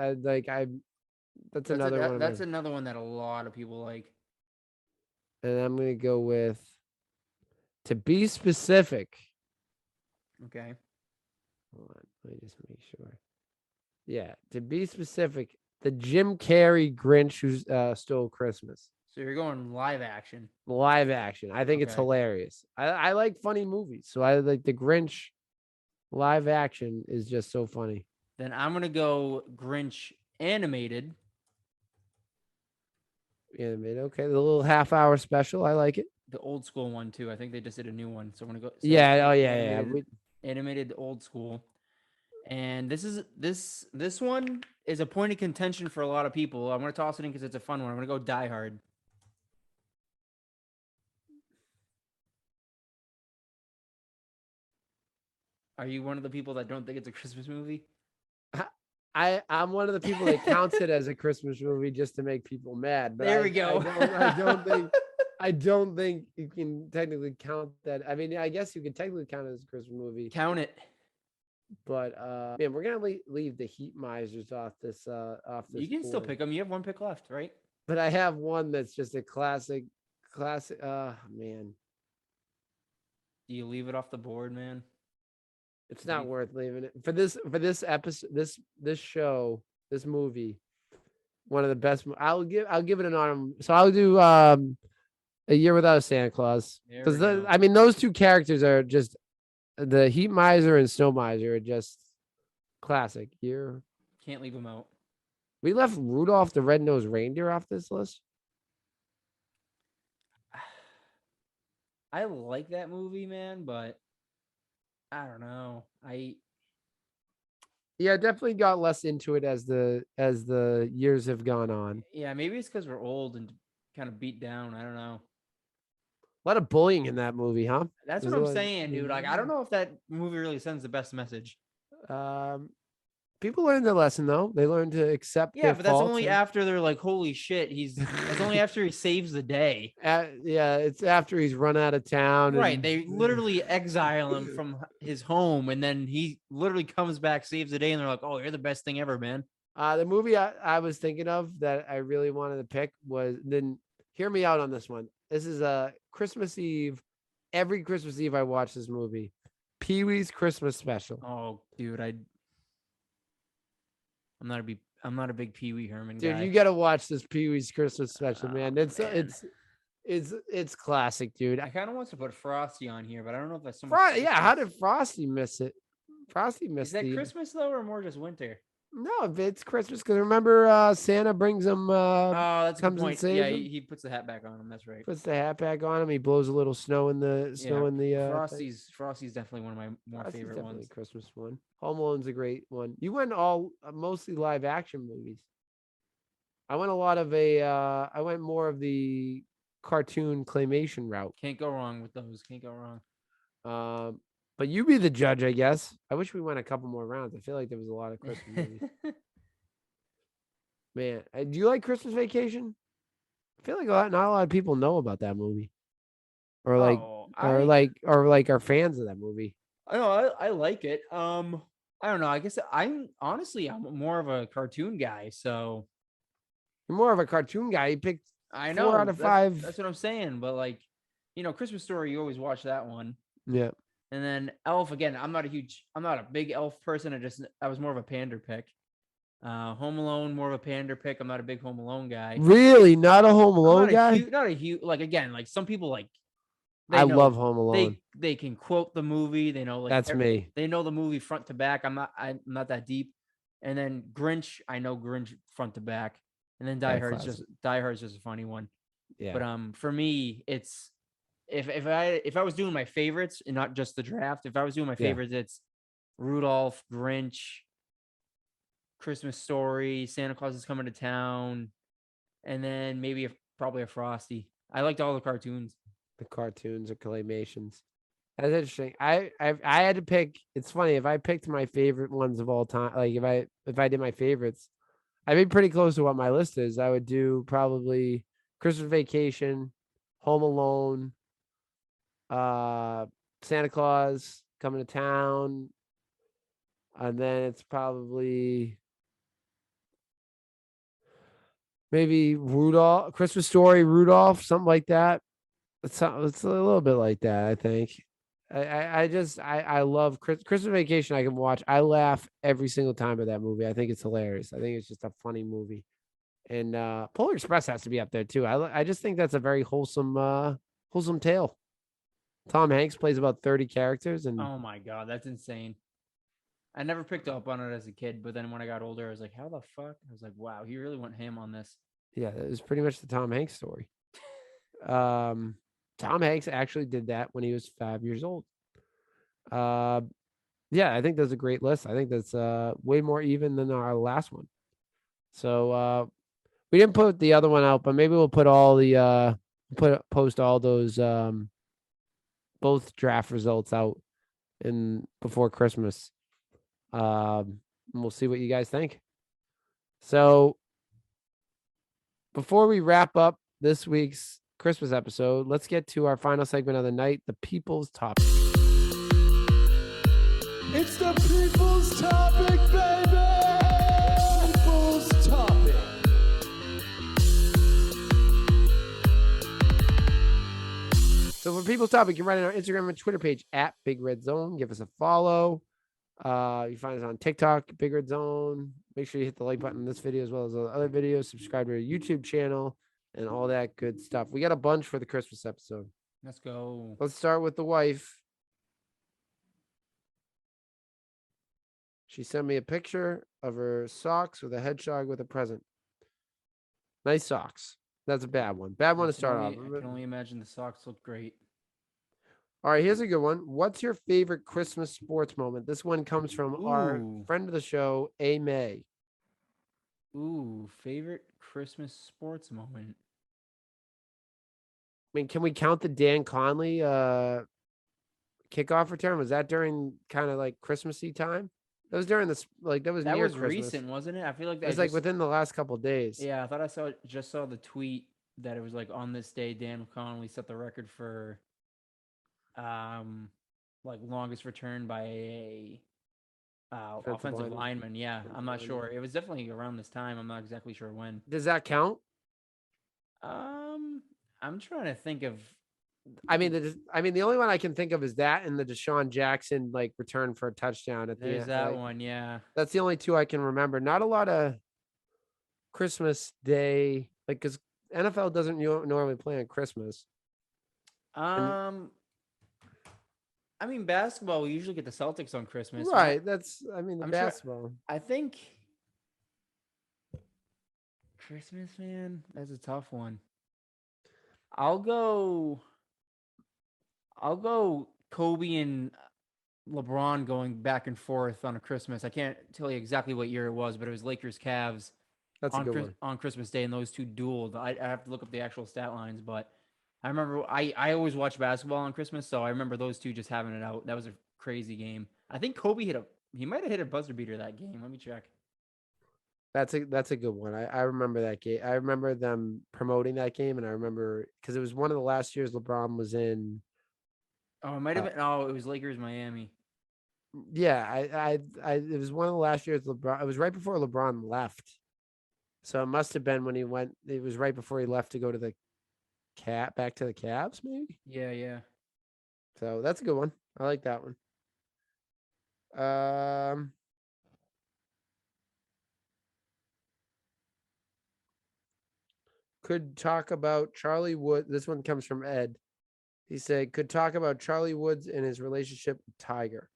That's another one. That's another one that a lot of people like. And I'm gonna go with To Be Specific. Okay. Hold on, let me just make sure. Yeah, To Be Specific, the Jim Carrey Grinch Who Stole Christmas. So you're going live action. Live action. I think it's hilarious. I like funny movies, so I like the Grinch. Live action is just so funny. Then I'm gonna go Grinch animated. Animated, okay. The little half-hour special, I like it. The old school one too. I think they just did a new one, so I'm gonna go. So Animated old school. And this one is a point of contention for a lot of people. I'm gonna toss it in because it's a fun one. I'm gonna go Die Hard. Are you one of the people that don't think it's a Christmas movie? I'm one of the people that counts it as a Christmas movie just to make people mad. But there we go. I don't think you can technically count that. I mean, I guess you can technically count it as a Christmas movie. Count it. But man, we're gonna leave the Heat Misers off this. You can still pick them. You have 1 pick left, right? But I have one that's just a classic. Man. Do you leave it off the board, man? It's not worth leaving it for this episode, this show, this movie. One of the best. I'll give it an honor. So I'll do A Year Without a Santa Claus, because those 2 characters are just the Heat Miser and Snow Miser are just classic. Can't leave them out. We left Rudolph the Red-Nosed Reindeer off this list. I like that movie, man, but I don't know. Yeah, definitely got less into it as the years have gone on. Yeah, maybe it's because we're old and kind of beat down. I don't know. A lot of bullying in that movie, huh? That's what I'm saying, dude. Like, I don't know if that movie really sends the best message. People learn their lesson though. They learn to accept. Yeah, but that's only after they're like, "Holy shit!" That's only after he saves the day. Yeah, it's after he's run out of town. Right. They literally exile him from his home, and then he literally comes back, saves the day, and they're like, "Oh, you're the best thing ever, man." The movie I was thinking of that I really wanted to pick was, then hear me out on this one. This is a Christmas Eve. Every Christmas Eve I watch this movie. Pee-wee's Christmas Special. Oh, dude, I'm not a big Pee Wee Herman guy. Dude, you gotta watch this Pee-wee's Christmas Special, man. Man. It's classic, dude. I kind of want to put Frosty on here, but I don't know if that's so much. How did Frosty miss it? Frosty missed it. Is that Christmas though, or more just winter? No, it's Christmas, because remember Santa brings him. That's a good point. Yeah, him. he puts the hat back on him. That's right. Puts the hat back on him. He blows a little snow in the Frosty's definitely one of my more favorite ones. Christmas one. Home Alone's a great one. You went all mostly live action movies. I went I went more of the cartoon claymation route. Can't go wrong with those. Can't go wrong. But you be the judge, I guess. I wish we went a couple more rounds. I feel like there was a lot of Christmas movies. Man, do you like Christmas Vacation? I feel like not a lot of people know about that movie, or are fans of that movie. I know I like it. I don't know. I guess I'm more of a cartoon guy. So you're more of a cartoon guy. You picked. I know 4 out of 5. That's what I'm saying. But like, Christmas Story, you always watch that one. Yeah. And then Elf again. I'm not a big Elf person. I was more of a Pander pick. Home Alone, more of a pander pick. I'm not a big Home Alone guy. Really, not a Home I'm Alone not guy. not a huge like again like some people like I they love know Home Alone. they can quote the movie. They know like That's me. they know the movie front to back. I'm not that deep. And then Grinch, I know Grinch front to back. And then Die Hard is classic. just a funny one. Yeah. But for me, it's if I was doing my favorites and not just the draft, if I was doing my Yeah. favorites, it's Rudolph, Grinch, Christmas Story, Santa Claus is Coming to Town, and then maybe probably a Frosty. I liked all the cartoons. The cartoons or claymations. That's interesting. I had to pick. It's funny if I picked my favorite ones of all time. Like if I did my favorites, I'd be pretty close to what my list is. I would do probably Christmas Vacation, Home Alone, Santa Claus Coming to Town, and then it's probably maybe Rudolph, Christmas Story, Rudolph, something like that. It's a little bit like that, I think. I love Christmas Vacation. I can watch. I laugh every single time of that movie. I think it's hilarious. I think it's just a funny movie. And Polar Express has to be up there too. I just think that's a very wholesome tale. Tom Hanks plays about 30 characters, and Oh my god, that's insane. I never picked up on it as a kid, but then when I got older, I was like, how the fuck? I was like, wow, he really went ham on this. yeah, it was pretty much the Tom Hanks story. Tom Hanks actually did that when he was 5 years old. Yeah, I think that's a great list. I think that's way more even than our last one. So we didn't put the other one out, but maybe we'll put all the post all those both draft results out in before Christmas. And we'll see what you guys think. So before we wrap up this week's Christmas episode, let's get to our final segment of the night, the People's Topic. It's the people's topic, baby! People's topic. So for People's Topic, you can write on our Instagram and Twitter page at Big Red Zone. Give us a follow. You find us on TikTok, Big Red Zone. Make sure you hit the like button on this video as well as other videos. Subscribe to our YouTube channel and all that good stuff. We got a bunch for the Christmas episode. Let's go. Let's start with the wife. She sent me a picture of her socks with a hedgehog with a present. Nice socks. That's a bad one. Bad one to start off. I can only imagine the socks look great. All right, here's a good one. What's your favorite Christmas sports moment? This one comes from our Ooh. friend of the show, A. May. Ooh, favorite Christmas sports moment. I mean, can we count the Dan Conley kickoff return? Was that during kind of like Christmassy time? That was during this, like that was That near was Christmas. recent, wasn't it? I feel like It that was like within the last couple of days. Yeah, I thought I just saw the tweet that it was like on this day Dan Connolly set the record for like longest return by a offensive lineman. Yeah, I'm not sure. It was definitely around this time. I'm not exactly sure when. Does that count? I'm trying to think of. I mean, the only one I can think of is that and the Deshaun Jackson like return for a touchdown at the end. There's that one, yeah. That's the only two I can remember. Not a lot of Christmas Day, like because NFL doesn't normally play on Christmas. I mean, basketball, we usually get the Celtics on Christmas. Right. That's, I mean, I'm basketball. Sure, I think Christmas, man, that's a tough one. I'll go Kobe and LeBron going back and forth on a Christmas. I can't tell you exactly what year it was, but it was Lakers Cavs. That's a good one. On Christmas Day, and those two dueled. I have to look up the actual stat lines, but I remember I always watch basketball on Christmas, so I remember those two just having it out. That was a crazy game. I think Kobe he might have hit a buzzer beater that game. Let me check. That's a good one. I remember that game. I remember them promoting that game, and I remember because it was one of the last years LeBron was in. Oh, it might have been. Oh, it was Lakers Miami. Yeah, it was one of the last years LeBron. It was right before LeBron left, so it must have been when he went. It was right before he left to go to the back to the Cavs, maybe. Yeah. So that's a good one. I like that one. could talk about Charlie Wood. This one comes from Ed. He said, could talk about Charlie Woods and his relationship with Tiger.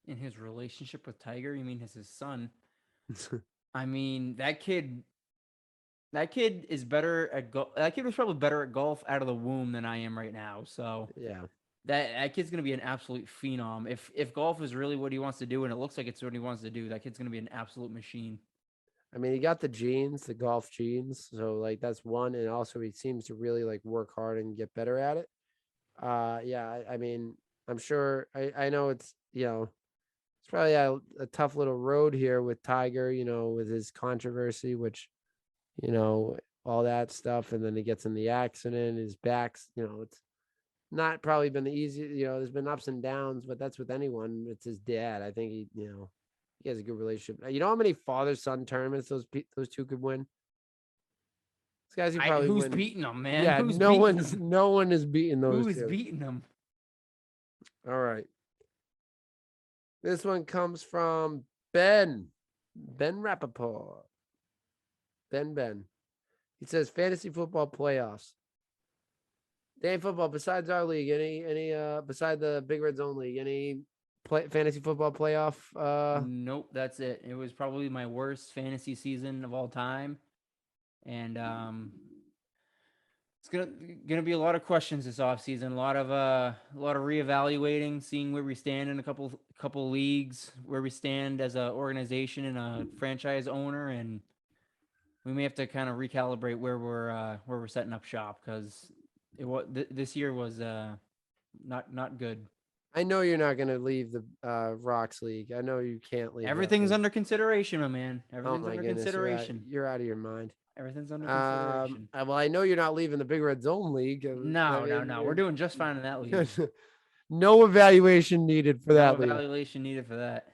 In his relationship with Tiger, you mean his son? I mean, that kid is better at golf. That kid was probably better at golf out of the womb than I am right now. So Yeah. that kid's gonna be an absolute phenom. If golf is really what he wants to do, and it looks like it's what he wants to do, that kid's gonna be an absolute machine. I mean, he got the genes, the golf genes. So like that's one. And also he seems to really like work hard and get better at it. Yeah, I mean, I'm sure I know it's, it's probably a tough little road here with Tiger, with his controversy, which, all that stuff. And then he gets in the accident, his back's, it's not probably been the easy, there's been ups and downs, but that's with anyone. It's his dad. I think he has a good relationship. You know how many father-son tournaments those two could win? These guys could probably Who's win. beating them, man? Yeah, Who's no beating one's them? no one is beating those Who is two. beating them? All right. This one comes from Ben Rappaport. Ben. He says fantasy football playoffs. Day football besides our league, any beside the Big Red Zone League, any fantasy football playoff? Nope, that's it. It was probably my worst fantasy season of all time, and it's gonna be a lot of questions this offseason. A lot of reevaluating, seeing where we stand in a couple leagues, where we stand as an organization and a franchise owner, and we may have to kind of recalibrate where we're setting up shop, because this year was not good. I know you're not going to leave the Rocks League. I know you can't leave. Everything's under consideration, my man. Oh Everything's my under goodness, consideration. you're out of your mind. Everything's under consideration. Well, I know you're not leaving the Big Red Zone League. No. We're doing just fine in that league. No evaluation needed for that league. No evaluation needed for that.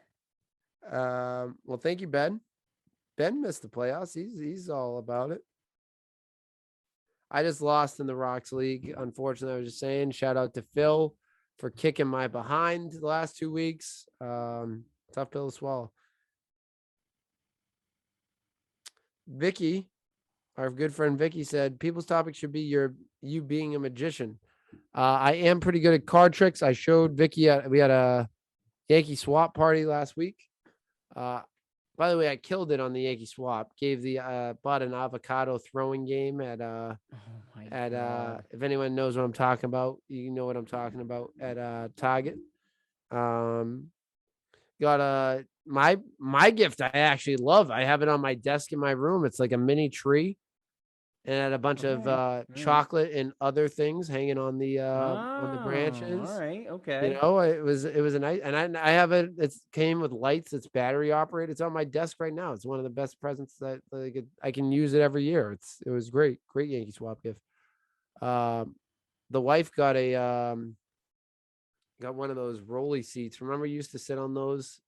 Well, thank you, Ben. Ben missed the playoffs. He's all about it. I just lost in the Rocks League. Unfortunately, I was just saying, shout out to Phil for kicking my behind the last 2 weeks. Tough pill to swallow. Vicky, our good friend Vicky, said people's topic should be you being a magician. I am pretty good at card tricks. I showed Vicky we had a Yankee swap party last week. By the way, I killed it on the Yankee swap. Bought an avocado throwing game at if anyone knows what I'm talking about, you know what I'm talking about, at Target. Got my gift I actually love. I have it on my desk in my room. It's like a mini tree and had a bunch of chocolate and other things hanging on the branches. All right, okay. It was a nice, and I have it. It came with lights. It's battery operated. It's on my desk right now. It's one of the best presents that I can use it every year. It was great Yankee swap gift. The wife got got one of those rolly seats. Remember, you used to sit on those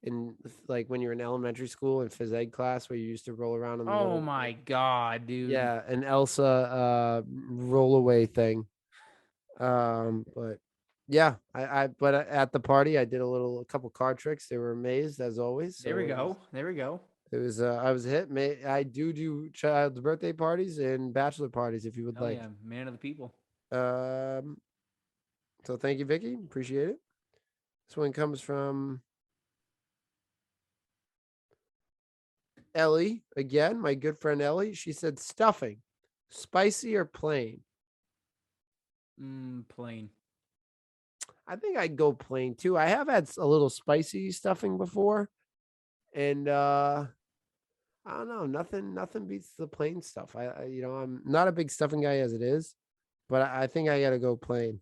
in like when you're in elementary school in phys ed class, where you used to roll around on the Oh my god, dude. Yeah, an Elsa rollaway thing. But yeah, but at the party I did a couple card tricks. They were amazed as always. There we go. It was I was a hit. I do child's birthday parties and bachelor parties if you would like. Yeah, man of the people. So thank you, Vicky. Appreciate it. This one comes from Ellie again, my good friend Ellie. She said stuffing, spicy or plain? Plain. I think I'd go plain too. I have had a little spicy stuffing before, and I don't know. Nothing beats the plain stuff. I'm not a big stuffing guy as it is, but I think I got to go plain.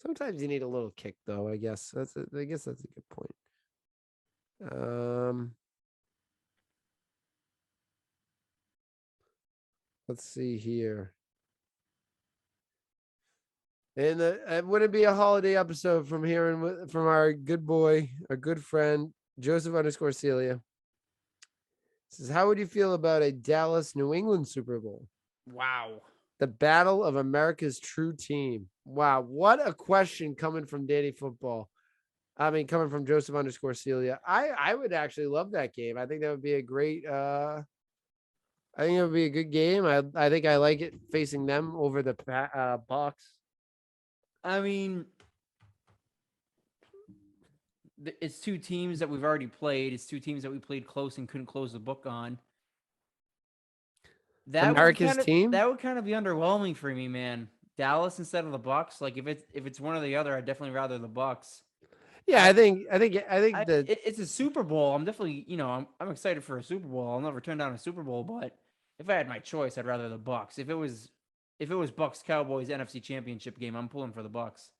Sometimes you need a little kick, though. I guess that's a good point. Let's see here. And it wouldn't be a holiday episode from our good boy, our good friend, Joseph_Celia. Says, how would you feel about a Dallas New England Super Bowl? Wow. The battle of America's true team. Wow. What a question coming from Danny Football. I mean, coming from Joseph_Celia. I would actually love that game. I think that would be a great I think it'll be a good game. I think I like it facing them over the Bucks. I mean, it's two teams that we've already played. It's two teams that we played close and couldn't close the book on. America's team? That would kind of be underwhelming for me, man. Dallas instead of the Bucks. Like if it's one or the other, I'd definitely rather the Bucks. Yeah, I think it's a Super Bowl. I'm definitely, I'm excited for a Super Bowl. I'll never turn down a Super Bowl, but if I had my choice, I'd rather the Bucks. If it was Bucks Cowboys NFC Championship game, I'm pulling for the Bucks.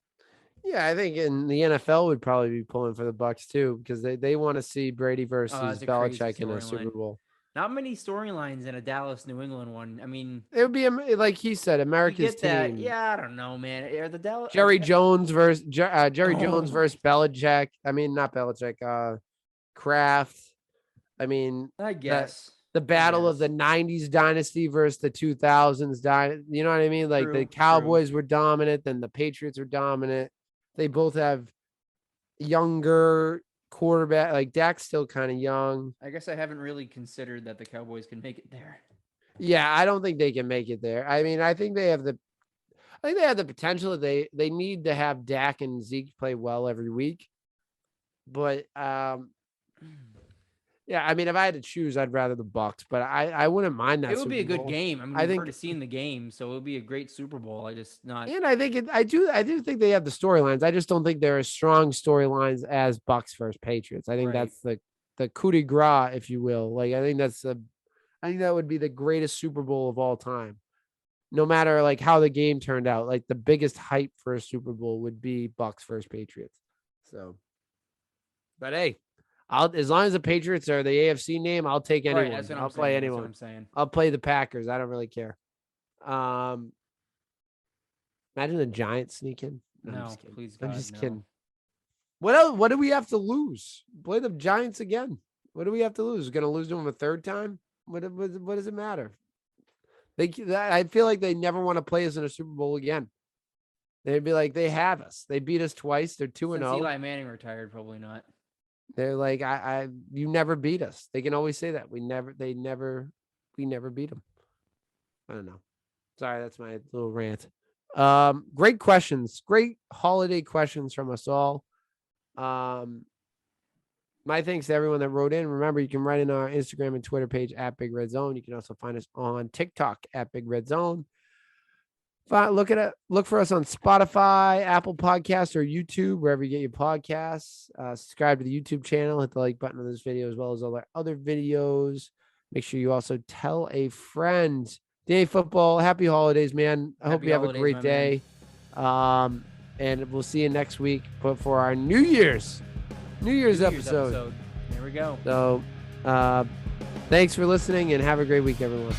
Yeah, I think in the NFL would probably be pulling for the Bucks too because they want to see Brady versus Belichick in a Super Bowl. Not many storylines in a Dallas New England one. I mean, it would be like he said, America's team. That. Yeah, I don't know, man. Are the Dallas Jerry Jones versus Jones versus Belichick? I mean, not Belichick. Kraft. I mean, I guess the battle of the '90s dynasty versus the 2000s dynasty. You know what I mean? Like the Cowboys were dominant, then the Patriots were dominant. They both have younger quarterback. Like Dak's still kind of young. I guess I haven't really considered that the Cowboys can make it there. Yeah, I don't think they can make it there. I mean, I think they have the potential. They need to have Dak and Zeke play well every week. But yeah, I mean, if I had to choose, I'd rather the Bucks, but I wouldn't mind that. It would be a good game. I mean, I've already seen the game, so it would be a great Super Bowl. And I think I do think they have the storylines. I just don't think they're as strong storylines as Bucks versus Patriots. I think that's the coup de grace, if you will. Like I think that would be the greatest Super Bowl of all time. No matter like how the game turned out, like the biggest hype for a Super Bowl would be Bucks versus Patriots. So, but hey. As long as the Patriots are the AFC name, I'll take anyone. Right, I'll play anyone. That's what I'm saying. I'll play the Packers. I don't really care. Imagine the Giants sneak in. No, please, God, I'm just no. kidding. What else? What do we have to lose? Play the Giants again. What do we have to lose? We're gonna lose to them a third time? What does it matter? I feel like they never want to play us in a Super Bowl again. They'd be like, they have us. They beat us twice. They're 2-0. Eli Manning retired, probably not. They're like, you never beat us. They can always say that. We never beat them. I don't know. Sorry, that's my little rant. Great questions. Great holiday questions from us all. My thanks to everyone that wrote in. Remember, you can write in our Instagram and Twitter page at Big Red Zone. You can also find us on TikTok at Big Red Zone. Look for us on Spotify, Apple Podcasts, or YouTube, wherever you get your podcasts. Subscribe to the YouTube channel. Hit the like button on this video as well as all our other videos. Make sure you also tell a friend. Day Football, happy holidays, man. I hope you have a great day. And we'll see you next week for our New Year's episode. There we go. So thanks for listening and have a great week, everyone.